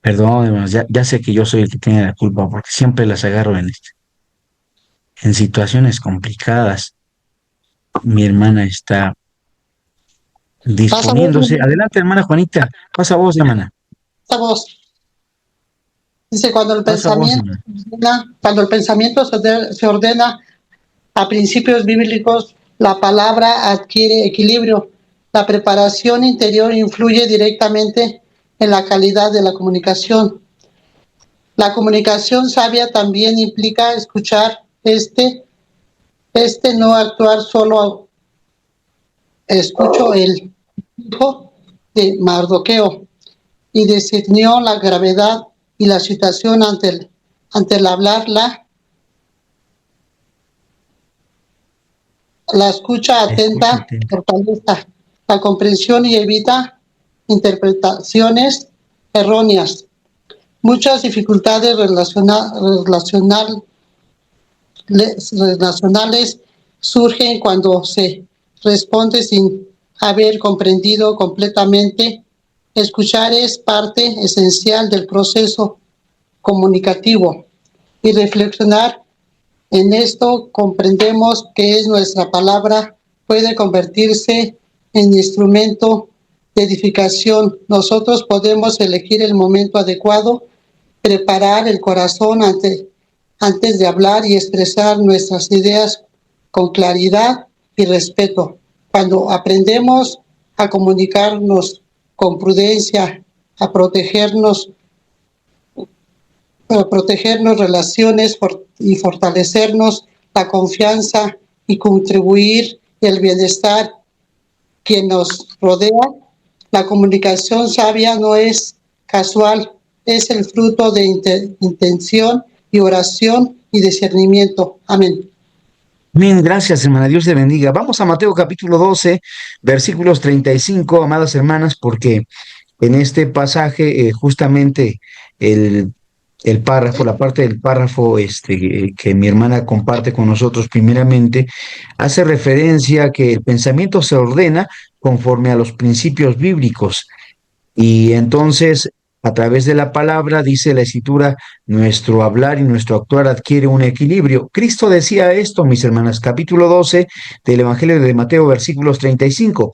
Perdón, hermanos, ya sé que yo soy el que tiene la culpa, porque siempre las agarro en situaciones complicadas. Mi hermana está disponiéndose. Adelante, hermana Juanita. Pasa vos, hermana. Pasa vos. Dice, cuando el Pasa vos, pensamiento, hermana. cuando el pensamiento se ordena a principios bíblicos, la palabra adquiere equilibrio. La preparación interior influye directamente en la calidad de la comunicación. La comunicación sabia también implica escuchar no actuar solo. Escucho el hijo de Mardoqueo y discernió la gravedad y la situación ante el hablarla. La escucha atenta fortaleza la comprensión y evita interpretaciones erróneas. Muchas dificultades relacionales surgen cuando se responde sin haber comprendido completamente. Escuchar es parte esencial del proceso comunicativo y reflexionar en esto comprendemos que nuestra palabra puede convertirse en instrumento de edificación. Nosotros podemos elegir el momento adecuado, preparar el corazón antes de hablar y expresar nuestras ideas con claridad y respeto. Cuando aprendemos a comunicarnos con prudencia, a protegernos relaciones y fortalecernos la confianza y contribuir el bienestar que nos rodea. La comunicación sabia no es casual, es el fruto de intención y oración y discernimiento. Amén. Bien, gracias, hermana. Dios te bendiga. Vamos a Mateo capítulo 12, versículos 35, amadas hermanas, porque en este pasaje justamente el párrafo, la parte del párrafo que mi hermana comparte con nosotros primeramente, hace referencia a que el pensamiento se ordena conforme a los principios bíblicos. Y entonces, a través de la palabra, dice la Escritura, nuestro hablar y nuestro actuar adquiere un equilibrio. Cristo decía esto, mis hermanas, capítulo 12 del Evangelio de Mateo, versículos 35.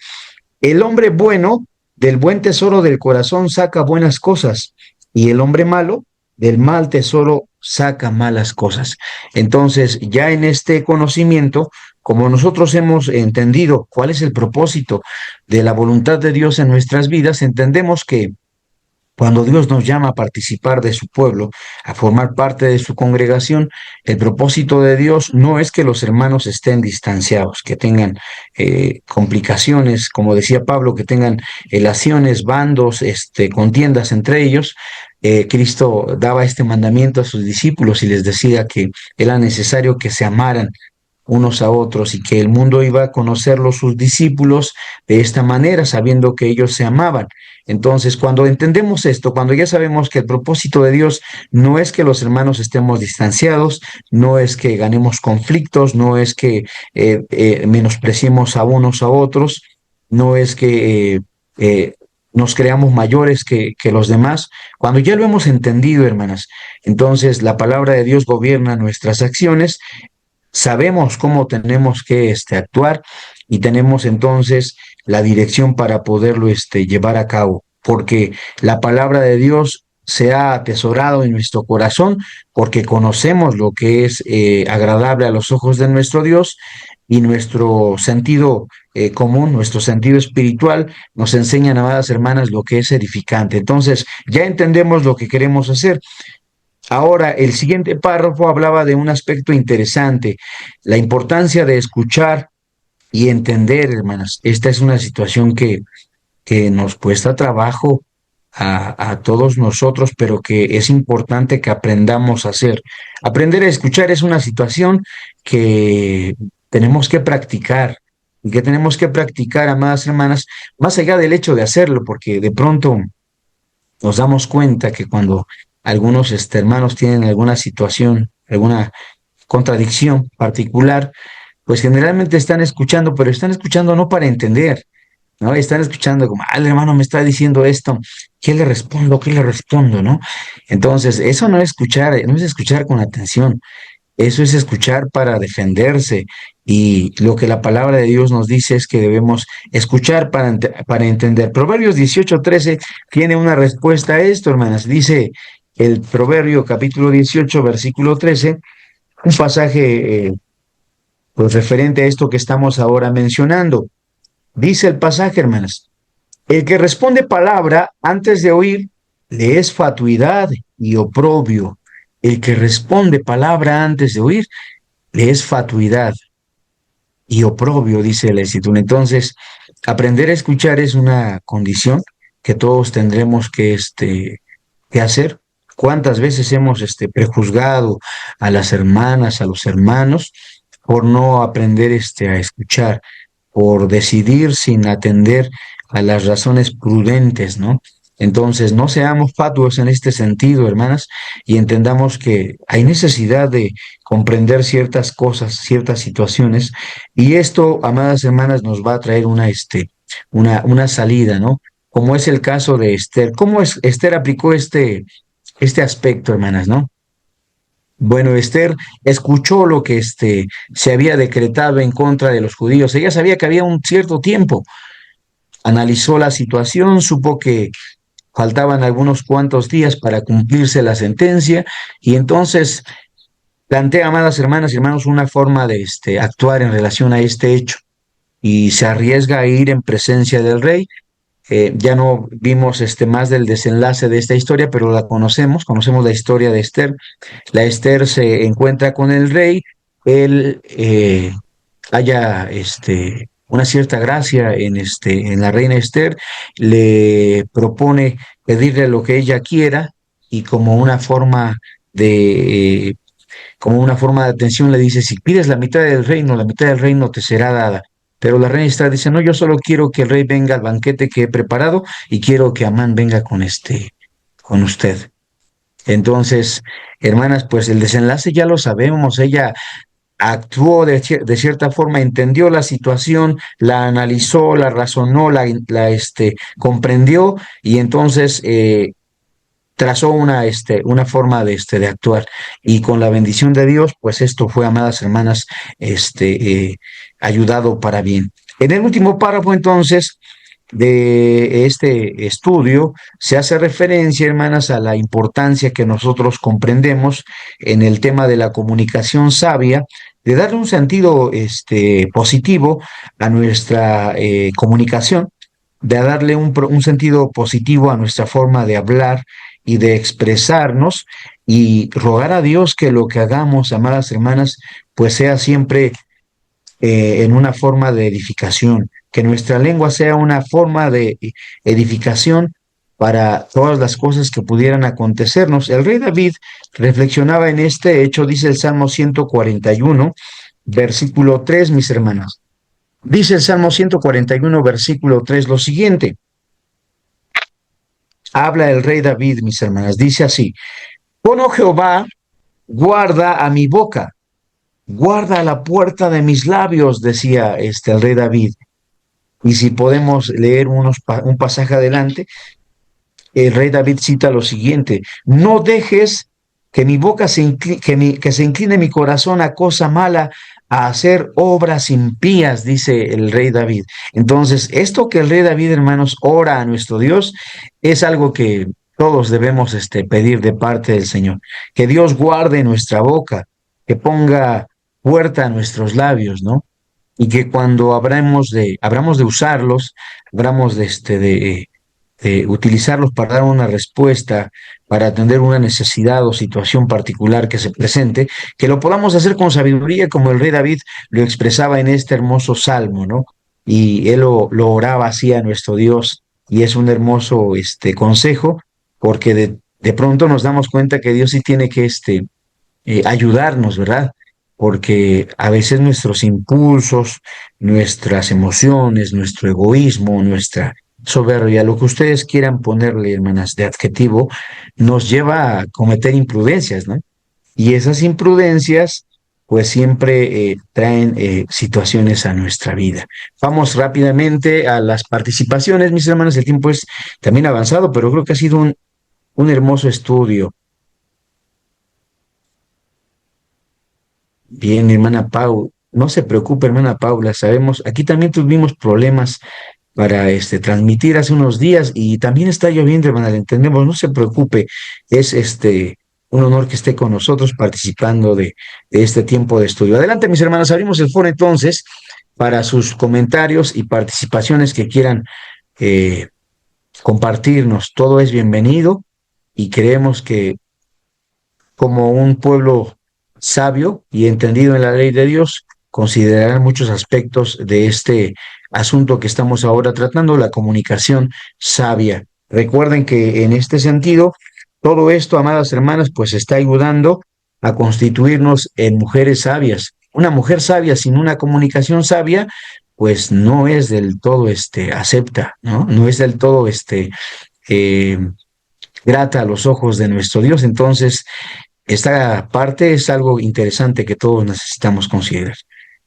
El hombre bueno del buen tesoro del corazón saca buenas cosas, y el hombre malo del mal tesoro saca malas cosas. Entonces, ya en este conocimiento, como nosotros hemos entendido cuál es el propósito de la voluntad de Dios en nuestras vidas, entendemos que Cuando Dios nos llama a participar de su pueblo, a formar parte de su congregación, el propósito de Dios no es que los hermanos estén distanciados, que tengan complicaciones, como decía Pablo, que tengan elaciones, bandos, contiendas entre ellos. Cristo daba este mandamiento a sus discípulos y les decía que era necesario que se amaran unos a otros y que el mundo iba a conocerlos, sus discípulos, de esta manera, sabiendo que ellos se amaban. Entonces, cuando entendemos esto, cuando ya sabemos que el propósito de Dios no es que los hermanos estemos distanciados, no es que ganemos conflictos, no es que menospreciemos a unos a otros, no es que nos creamos mayores que los demás. Cuando ya lo hemos entendido, hermanas, entonces la palabra de Dios gobierna nuestras acciones, sabemos cómo tenemos que actuar y tenemos entonces la dirección para poderlo llevar a cabo, porque la palabra de Dios se ha atesorado en nuestro corazón, porque conocemos lo que es agradable a los ojos de nuestro Dios, y nuestro sentido común, nuestro sentido espiritual nos enseñan, amadas hermanas, lo que es edificante. Entonces, ya entendemos lo que queremos hacer. Ahora, el siguiente párrafo hablaba de un aspecto interesante, la importancia de escuchar y entender, hermanas. Esta es una situación que nos cuesta trabajo a todos nosotros, pero que es importante que aprendamos a hacer. Aprender a escuchar es una situación que tenemos que practicar, y que tenemos que practicar, amadas hermanas, más allá del hecho de hacerlo, porque de pronto nos damos cuenta que cuando algunos hermanos tienen alguna situación, alguna contradicción particular, pues generalmente están escuchando, pero están escuchando no para entender, ¿no? Están escuchando como, el hermano me está diciendo esto, ¿qué le respondo? ¿Qué le respondo? ¿No? Entonces, eso no es escuchar, no es escuchar con atención, eso es escuchar para defenderse. Y lo que la palabra de Dios nos dice es que debemos escuchar para entender. Proverbios 18:13 tiene una respuesta a esto, hermanas. Dice el Proverbio capítulo 18, versículo 13, un pasaje pues referente a esto que estamos ahora mencionando. Dice el pasaje, hermanas, el que responde palabra antes de oír, le es fatuidad y oprobio. El que responde palabra antes de oír, le es fatuidad y oprobio, dice la Escritura. Entonces, aprender a escuchar es una condición que todos tendremos que hacer. ¿Cuántas veces hemos prejuzgado a las hermanas, a los hermanos, por no aprender a escuchar, por decidir sin atender a las razones prudentes, ¿no? Entonces, no seamos fatuos en este sentido, hermanas, y entendamos que hay necesidad de comprender ciertas cosas, ciertas situaciones, y esto, amadas hermanas, nos va a traer una salida, ¿no? Como es el caso de Esther. ¿Cómo Esther aplicó este aspecto, hermanas, no? Bueno, Esther escuchó lo que se había decretado en contra de los judíos. Ella sabía que había un cierto tiempo. Analizó la situación, supo que faltaban algunos cuantos días para cumplirse la sentencia, y entonces plantea, amadas hermanas y hermanos, una forma de actuar en relación a este hecho, y se arriesga a ir en presencia del rey. Ya no vimos más del desenlace de esta historia, pero la conocemos la historia de Esther. La Esther se encuentra con el rey, él haya una cierta gracia en la reina Esther, le propone pedirle lo que ella quiera, y como una forma de atención le dice, si pides la mitad del reino te será dada. Pero la reina Esther dice, no, yo solo quiero que el rey venga al banquete que he preparado, y quiero que Amán venga con usted. Entonces, hermanas, pues el desenlace ya lo sabemos. Ella actuó de cierta forma, entendió la situación, la analizó, la razonó, la comprendió, y entonces trazó una forma de actuar, y con la bendición de Dios, pues esto fue, amadas hermanas, ayudado para bien. En el último párrafo, entonces, de este estudio, se hace referencia, hermanas, a la importancia que nosotros comprendemos en el tema de la comunicación sabia, de darle un sentido positivo a nuestra comunicación, de darle un sentido positivo a nuestra forma de hablar y de expresarnos, y rogar a Dios que lo que hagamos, amadas hermanas, pues sea siempre en una forma de edificación, que nuestra lengua sea una forma de edificación para todas las cosas que pudieran acontecernos. El rey David reflexionaba en este hecho, dice el Salmo 141, versículo 3, mis hermanos. Dice el Salmo 141, versículo 3, lo siguiente. Habla el rey David, mis hermanas, dice así: pon, oh Jehová, guarda a mi boca, guarda la puerta de mis labios, decía el rey David. Y si podemos leer un pasaje adelante, el rey David cita lo siguiente: no dejes que mi boca que se incline mi corazón a cosa mala, a hacer obras impías, dice el rey David. Entonces, esto que el rey David, hermanos, ora a nuestro Dios, es algo que todos debemos pedir de parte del Señor. Que Dios guarde nuestra boca, que ponga puerta a nuestros labios, ¿no? Y que cuando abramos de usarlos, abramos de utilizarlos para dar una respuesta, para atender una necesidad o situación particular que se presente, que lo podamos hacer con sabiduría, como el rey David lo expresaba en este hermoso salmo, ¿no? Y él lo oraba así a nuestro Dios, y es un hermoso consejo, porque de pronto nos damos cuenta que Dios sí tiene que ayudarnos, ¿verdad? Porque a veces nuestros impulsos, nuestras emociones, nuestro egoísmo, nuestra soberbia, lo que ustedes quieran ponerle, hermanas, de adjetivo, nos lleva a cometer imprudencias, ¿no? Y esas imprudencias, pues siempre traen situaciones a nuestra vida. Vamos rápidamente a las participaciones, mis hermanos. El tiempo es también avanzado, pero creo que ha sido un hermoso estudio. Bien, hermana Pau, no se preocupe, hermana Paula, sabemos, aquí también tuvimos problemas para transmitir hace unos días, y también está lloviendo, hermana, le entendemos, no se preocupe, es un honor que esté con nosotros participando de este tiempo de estudio. Adelante, mis hermanas, abrimos el foro entonces para sus comentarios y participaciones que quieran compartirnos. Todo es bienvenido, y creemos que como un pueblo sabio y entendido en la ley de Dios, considerarán muchos aspectos de este asunto que estamos ahora tratando, la comunicación sabia. Recuerden que en este sentido, todo esto, amadas hermanas, pues está ayudando a constituirnos en mujeres sabias. Una mujer sabia sin una comunicación sabia, pues no es del todo acepta, ¿no? No es del todo eh, grata a los ojos de nuestro Dios. Entonces, esta parte es algo interesante que todos necesitamos considerar.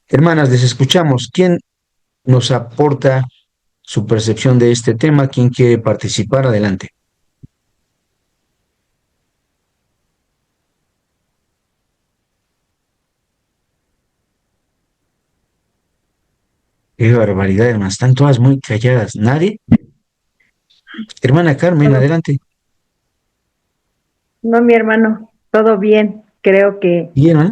Hermanas, les escuchamos. ¿Quién nos aporta su percepción de este tema? ¿Quién quiere participar? Adelante. Qué barbaridad, hermanas. Están todas muy calladas. ¿Nadie? Hermana Carmen, adelante. No, mi hermano, todo bien. Creo que Bien, ¿eh?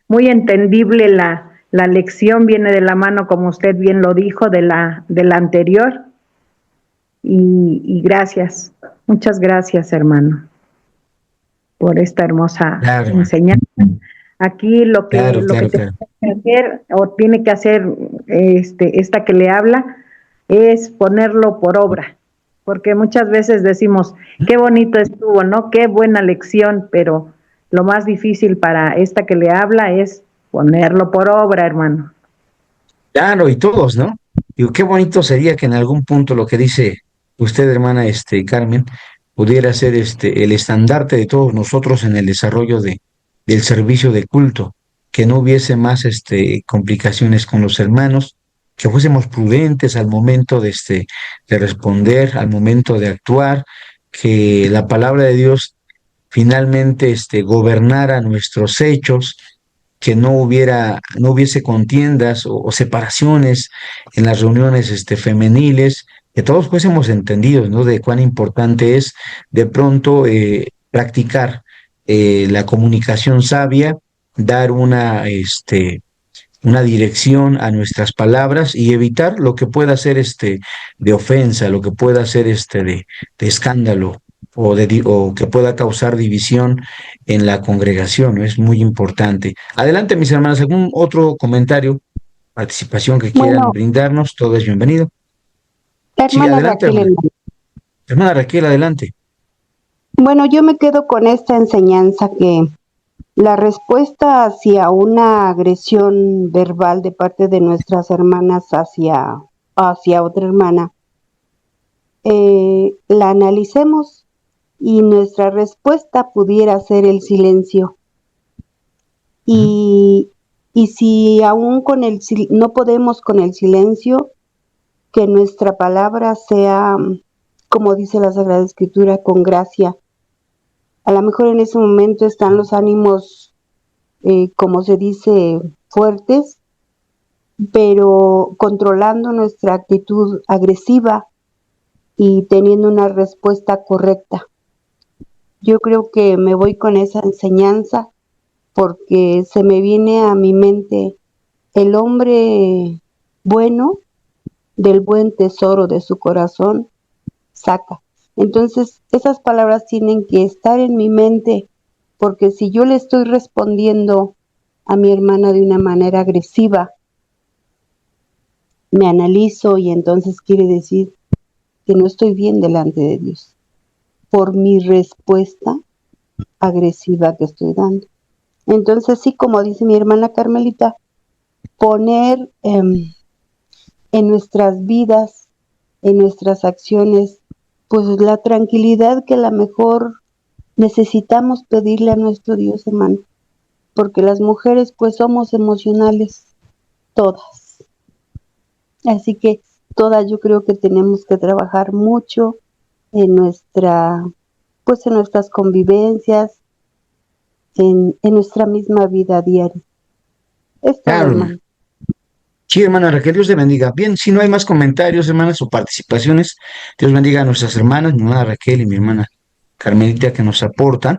muy entendible la lección, viene de la mano, como usted bien lo dijo, de la anterior. Y gracias, muchas gracias, hermano, por esta hermosa enseñanza. Aquí lo que tiene que hacer, o tiene que hacer esta que le habla, es ponerlo por obra, porque muchas veces decimos, qué bonito estuvo, ¿no? Qué buena lección, pero lo más difícil para esta que le habla es ponerlo por obra, hermano. Claro, y todos, ¿no? Digo, qué bonito sería que en algún punto lo que dice usted, hermana Carmen, pudiera ser el estandarte de todos nosotros en el desarrollo del servicio de culto, que no hubiese más complicaciones con los hermanos, que fuésemos prudentes al momento de responder, al momento de actuar, que la palabra de Dios finalmente gobernara nuestros hechos, que no hubiese contiendas o separaciones en las reuniones femeniles, que todos fuésemos entendidos, ¿no? De cuán importante es de pronto practicar la comunicación sabia, dar una una dirección a nuestras palabras y evitar lo que pueda ser de ofensa, lo que pueda ser de escándalo o que pueda causar división en la congregación, ¿no? Es muy importante. Adelante, mis hermanas, ¿algún otro comentario, participación que quieran Bueno, brindarnos? Todo es bienvenido. la Sí, hermana adelante, Raquel, hermana. Hermana Raquel, adelante. bueno, yo me quedo con esta enseñanza que la respuesta hacia una agresión verbal de parte de nuestras hermanas hacia otra hermana, la analicemos y nuestra respuesta pudiera ser el silencio. Y si aún no podemos con el silencio, que nuestra palabra sea, como dice la Sagrada Escritura, con gracia. A lo mejor en ese momento están los ánimos, como se dice, fuertes, pero controlando nuestra actitud agresiva y teniendo una respuesta correcta. Yo creo que me voy con esa enseñanza porque se me viene a mi mente el hombre bueno del buen tesoro de su corazón saca. Entonces, esas palabras tienen que estar en mi mente, porque si yo le estoy respondiendo a mi hermana de una manera agresiva, me analizo y entonces quiere decir que no estoy bien delante de Dios por mi respuesta agresiva que estoy dando. Entonces, sí, como dice mi hermana Carmelita, poner en nuestras vidas, en nuestras acciones, pues la tranquilidad que a lo mejor necesitamos pedirle a nuestro Dios, hermano, porque las mujeres pues somos emocionales, todas. Así que todas yo creo que tenemos que trabajar mucho en en nuestras convivencias, en nuestra misma vida diaria. Es todo, Claro, hermano. sí, hermana Raquel, Dios te bendiga. Bien, si no hay más comentarios, hermanas, o participaciones, Dios bendiga a nuestras hermanas, mi hermana Raquel y mi hermana Carmelita, que nos aportan.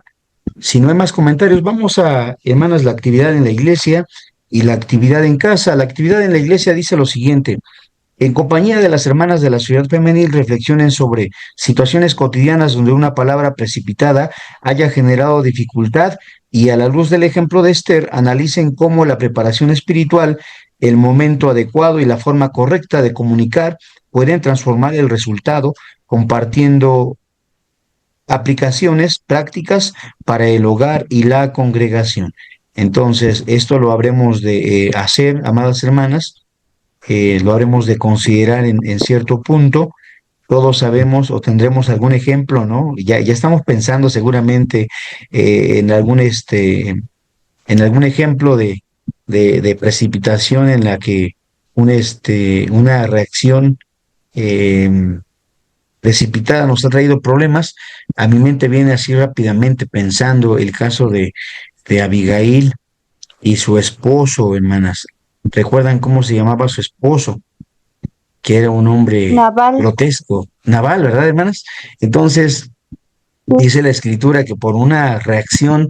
Si no hay más comentarios, vamos a, hermanas, la actividad en la iglesia y la actividad en casa. La actividad en la iglesia dice lo siguiente: en compañía de las hermanas de la ciudad femenil, reflexionen sobre situaciones cotidianas donde una palabra precipitada haya generado dificultad y a la luz del ejemplo de Esther, analicen cómo la preparación espiritual, el momento adecuado y la forma correcta de comunicar pueden transformar el resultado, compartiendo aplicaciones prácticas para el hogar y la congregación. Entonces, esto lo habremos de hacer, amadas hermanas, lo habremos de considerar en cierto punto. Todos sabemos o tendremos algún ejemplo, ¿no? Ya estamos pensando seguramente en algún ejemplo de precipitación en la que una reacción eh, precipitada nos ha traído problemas. A mi mente viene así rápidamente pensando el caso de Abigail y su esposo, hermanas. ¿Recuerdan cómo se llamaba su esposo? Que era un hombre Naval. grotesco, Naval, ¿verdad, hermanas? Entonces, dice la escritura que por una reacción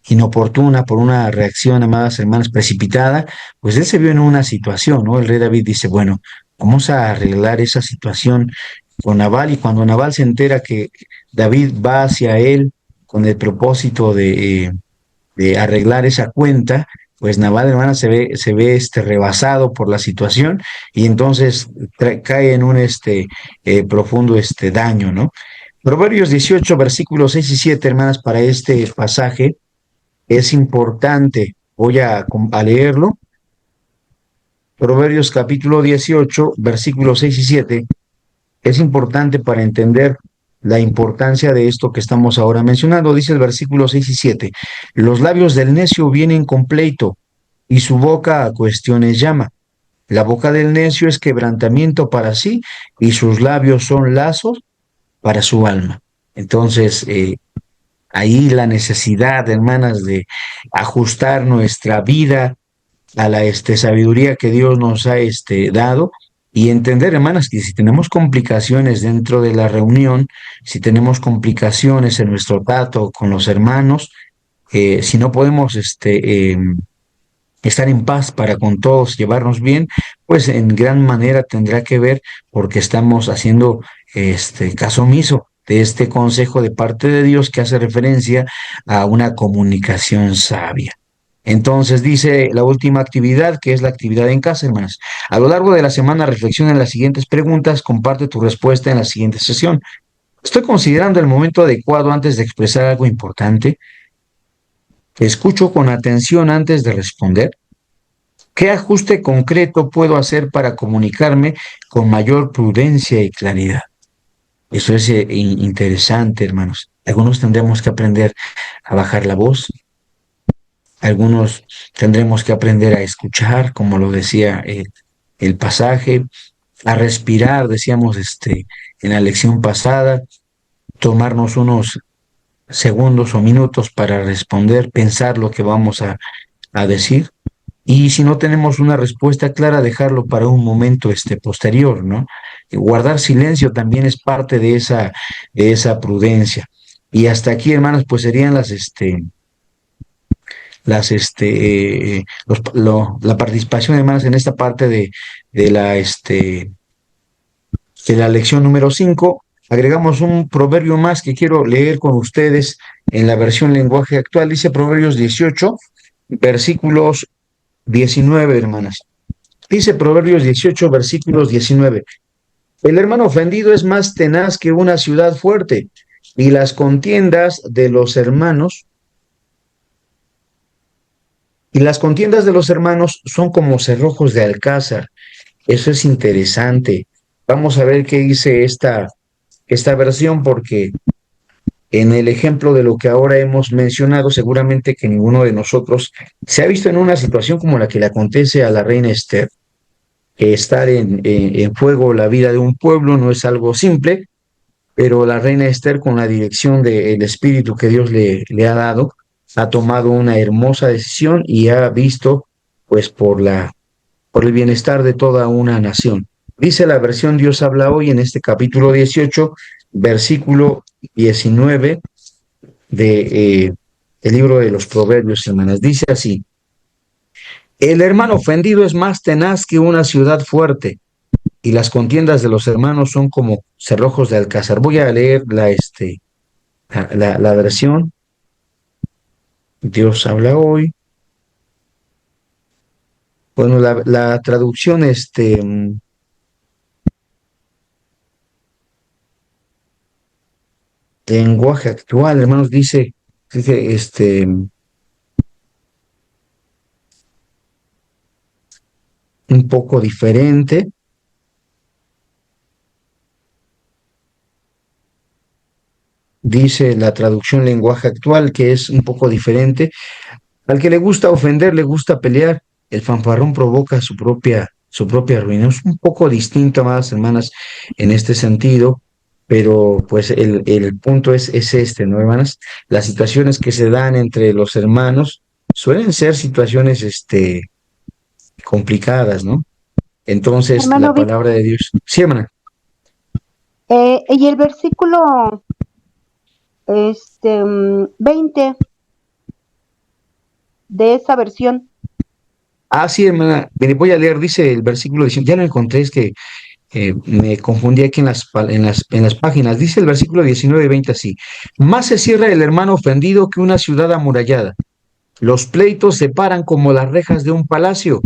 inoportuna, por una reacción, amadas hermanas, precipitada, pues él se vio en una situación, ¿no? El rey David dice, bueno, vamos a arreglar esa situación con Nabal, y cuando Nabal se entera que David va hacia él con el propósito de arreglar esa cuenta, pues Nabal, hermana, se ve rebasado por la situación y entonces cae en un profundo daño, ¿no? Proverbios 18, versículos 6 y 7, hermanas, para este pasaje es importante. Voy a leerlo. Proverbios capítulo 18, versículos 6 y 7. Es importante para entender la importancia de esto que estamos ahora mencionando. Dice el versículo 6 y 7. Los labios del necio vienen con pleito y su boca a cuestiones llama. La boca del necio es quebrantamiento para sí y sus labios son lazos para su alma. Entonces, ahí la necesidad, hermanas, de ajustar nuestra vida a la sabiduría que Dios nos ha dado y entender, hermanas, que si tenemos complicaciones dentro de la reunión, si tenemos complicaciones en nuestro trato con los hermanos, si no podemos estar en paz para con todos, llevarnos bien, pues en gran manera tendrá que ver porque estamos haciendo caso omiso de este consejo de parte de Dios que hace referencia a una comunicación sabia. Entonces dice la última actividad, que es la actividad en casa, hermanas. A lo largo de la semana reflexiona en las siguientes preguntas, comparte tu respuesta en la siguiente sesión. ¿Estoy considerando el momento adecuado antes de expresar algo importante? ¿Escucho con atención antes de responder? ¿Qué ajuste concreto puedo hacer para comunicarme con mayor prudencia y claridad? Eso es interesante, hermanos. Algunos tendremos que aprender a bajar la voz. Algunos tendremos que aprender a escuchar, como lo decía el pasaje, a respirar, decíamos en la lección pasada, tomarnos unos segundos o minutos para responder, pensar lo que vamos a decir. Y si no tenemos una respuesta clara, dejarlo para un momento posterior, ¿no? Guardar silencio también es parte de esa prudencia. Y hasta aquí, hermanos, pues serían la participación, hermanos, en esta parte de la lección número 5. Agregamos un proverbio más que quiero leer con ustedes en la versión lenguaje actual. Dice Proverbios 18, versículos 19, hermanas. Dice Proverbios 18, versículos 19. El hermano ofendido es más tenaz que una ciudad fuerte, y las contiendas de los hermanos son como cerrojos de alcázar. Eso es interesante. Vamos a ver qué dice esta versión, porque en el ejemplo de lo que ahora hemos mencionado, seguramente que ninguno de nosotros se ha visto en una situación como la que le acontece a la reina Esther. Estar en fuego la vida de un pueblo no es algo simple, pero la reina Esther, con la dirección del espíritu que Dios le ha dado, ha tomado una hermosa decisión y ha visto, pues, por el bienestar de toda una nación. Dice la versión Dios habla hoy en este capítulo 18, versículo 19 de el libro de los Proverbios, hermanas. Dice así: el hermano ofendido es más tenaz que una ciudad fuerte, y las contiendas de los hermanos son como cerrojos de alcázar. Voy a leer la versión Dios habla hoy. Bueno, la traducción lenguaje actual, hermanos, dice un poco diferente. Dice la traducción lenguaje actual que es un poco diferente. Al que le gusta ofender, le gusta pelear. El fanfarrón provoca su propia ruina. Es un poco distinto, amadas hermanas, en este sentido, pero pues el punto es ¿no, hermanas? Las situaciones que se dan entre los hermanos suelen ser situaciones complicadas, ¿no? Entonces, Hermano la palabra de Dios. Sí, hermana. Y el versículo 20 de esa versión. Ah, sí, hermana. Voy a leer, dice el versículo 18. Ya lo encontré, es que me confundí aquí en las páginas. Dice el versículo 19 y 20 así: más se cierra el hermano ofendido que una ciudad amurallada. Los pleitos se paran como las rejas de un palacio,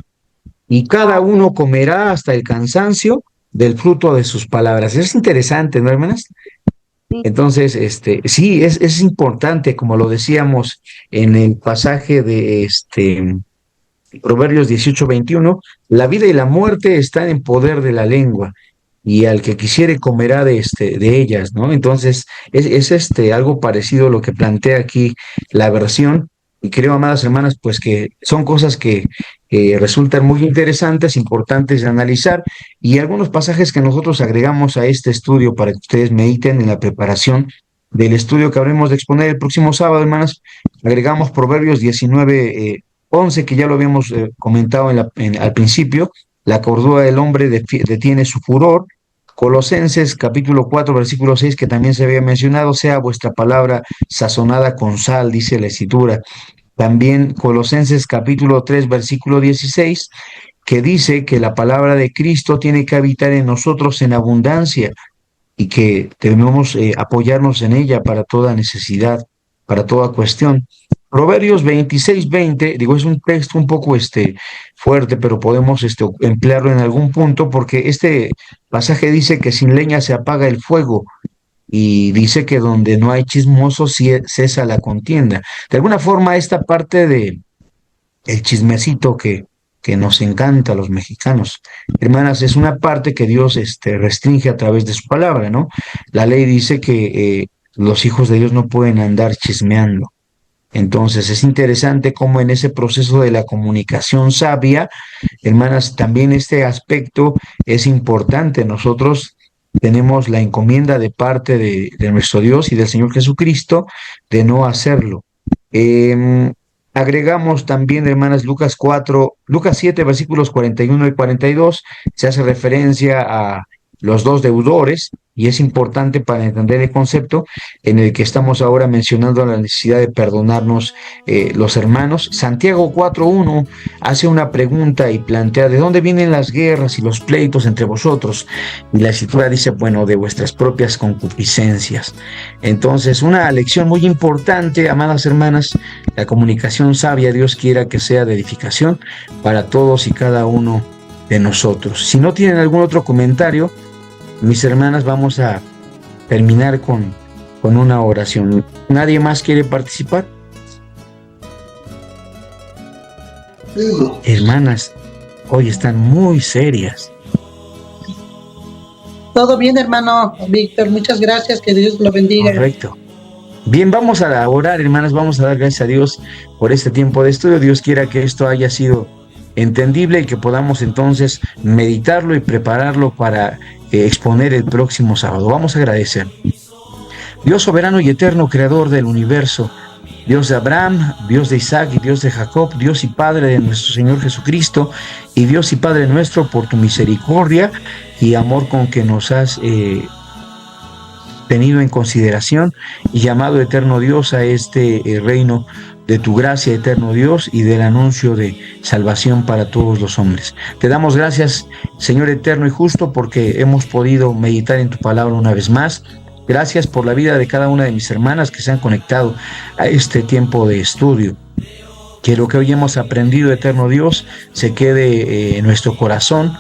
y cada uno comerá hasta el cansancio del fruto de sus palabras. Es interesante, ¿no, hermanas? Sí. Entonces, sí, es importante, como lo decíamos en el pasaje de Proverbios 18:21, la vida y la muerte están en poder de la lengua, y al que quisiere comerá de ellas, ¿no? Entonces, es algo parecido a lo que plantea aquí la versión, y creo, amadas hermanas, pues que son cosas que resultan muy interesantes, importantes de analizar, y algunos pasajes que nosotros agregamos a este estudio para que ustedes mediten en la preparación del estudio que habremos de exponer el próximo sábado, hermanas. Agregamos Proverbios 19:11, que ya lo habíamos comentado al principio. La cordura del hombre detiene su furor, Colosenses capítulo 4, versículo 6, que también se había mencionado, sea vuestra palabra sazonada con sal, dice la Escritura. También Colosenses capítulo 3, versículo 16, que dice que la palabra de Cristo tiene que habitar en nosotros en abundancia y que debemos apoyarnos en ella para toda necesidad, para toda cuestión. Proverbios 26, 20, digo, es un texto un poco fuerte, pero podemos emplearlo en algún punto, porque este pasaje dice que sin leña se apaga el fuego, y dice que donde no hay chismosos cesa la contienda. De alguna forma, esta parte de el chismecito que nos encanta a los mexicanos, hermanas, es una parte que Dios restringe a través de su palabra, ¿no? La ley dice que los hijos de Dios no pueden andar chismeando. Entonces es interesante cómo en ese proceso de la comunicación sabia, hermanas, también este aspecto es importante. Nosotros tenemos la encomienda de parte de nuestro Dios y del Señor Jesucristo de no hacerlo. Agregamos también, hermanas, Lucas 7, versículos 41 y 42, se hace referencia a los dos deudores, y es importante para entender el concepto en el que estamos ahora mencionando la necesidad de perdonarnos los hermanos. Santiago 4:1 hace una pregunta y plantea: ¿de dónde vienen las guerras y los pleitos entre vosotros? Y la Escritura dice, bueno, de vuestras propias concupiscencias. Entonces, una lección muy importante, amadas hermanas, la comunicación sabia, Dios quiera que sea de edificación para todos y cada uno de nosotros. Si no tienen algún otro comentario, mis hermanas, vamos a terminar con una oración. ¿Nadie más quiere participar? Hermanas, hoy están muy serias. Todo bien, hermano Víctor, muchas gracias, que Dios lo bendiga. Correcto. Bien, vamos a orar, hermanas, vamos a dar gracias a Dios por este tiempo de estudio. Dios quiera que esto haya sido entendible y que podamos entonces meditarlo y prepararlo para exponer el próximo sábado. Vamos a agradecer. Dios soberano y eterno, creador del universo, Dios de Abraham, Dios de Isaac y Dios de Jacob, Dios y Padre de nuestro Señor Jesucristo, y Dios y Padre nuestro, por tu misericordia y amor con que nos has tenido en consideración y llamado, eterno Dios, a este reino de tu gracia, eterno Dios, y del anuncio de salvación para todos los hombres. Te damos gracias, Señor eterno y justo, porque hemos podido meditar en tu palabra una vez más. Gracias por la vida de cada una de mis hermanas que se han conectado a este tiempo de estudio. Que lo que hoy hemos aprendido, eterno Dios, se quede en nuestro corazón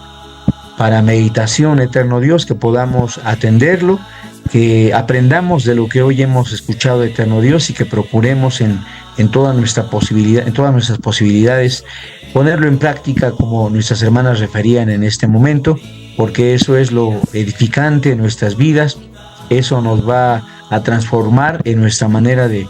para meditación, eterno Dios, que podamos atenderlo, que aprendamos de lo que hoy hemos escuchado, eterno Dios, y que procuremos en todas nuestras posibilidades ponerlo en práctica, como nuestras hermanas referían en este momento, porque eso es lo edificante en nuestras vidas. Eso nos va a transformar en nuestra manera de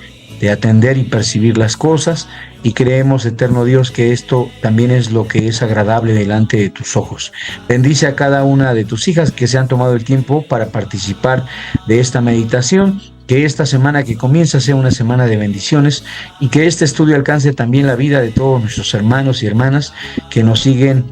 atender y percibir las cosas, y creemos, eterno Dios, que esto también es lo que es agradable delante de tus ojos. Bendice a cada una de tus hijas que se han tomado el tiempo para participar de esta meditación. Que esta semana que comienza sea una semana de bendiciones, y que este estudio alcance también la vida de todos nuestros hermanos y hermanas que nos siguen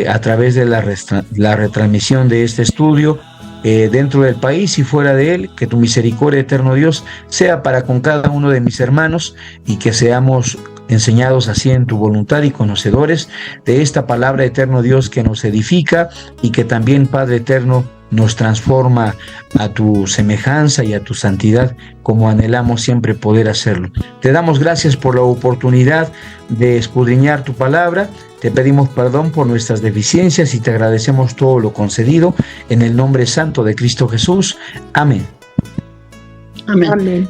a través de la retransmisión de este estudio, dentro del país y fuera de él. Que tu misericordia, eterno Dios, sea para con cada uno de mis hermanos, y que seamos enseñados así en tu voluntad y conocedores de esta palabra, eterno Dios, que nos edifica y que también, Padre eterno, nos transforma a tu semejanza y a tu santidad, como anhelamos siempre poder hacerlo. Te damos gracias por la oportunidad de escudriñar tu palabra. Te pedimos perdón por nuestras deficiencias y te agradecemos todo lo concedido en el nombre santo de Cristo Jesús. Amén. Amén. Amén.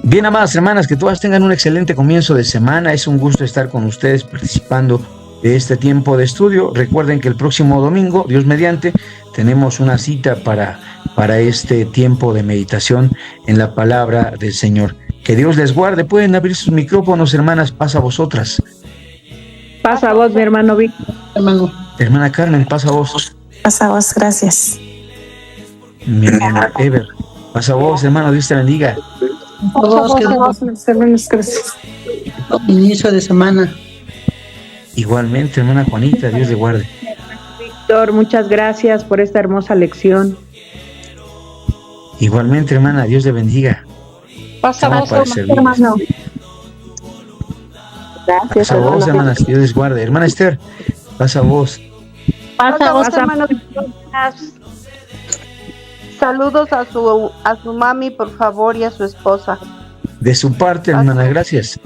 Bien, amadas hermanas, que todas tengan un excelente comienzo de semana. Es un gusto estar con ustedes participando de este tiempo de estudio. Recuerden que el próximo domingo, Dios mediante, tenemos una cita para este tiempo de meditación en la palabra del Señor. Que Dios les guarde. Pueden abrir sus micrófonos, hermanas. Pasa a vosotras. Pasa a vos, mi hermano Víctor. Hermana Carmen, pasa a vos. Pasa a vos, gracias. Mi hermano Ever, pasa a vos, hermano. Dios te bendiga. Inicio de semana. Igualmente, hermana Juanita, Dios le guarde. Víctor, muchas gracias por esta hermosa lección. Igualmente, hermana, Dios le bendiga. Pasa Estamos vos, para servirles. hermano. Gracias, Pasa vos, hermano. hermanas, Dios les guarde. Hermana Esther, pasa vos. Pasa vos, hermano. Saludos a su mami, por favor, y a su esposa. De su parte, hermana, gracias.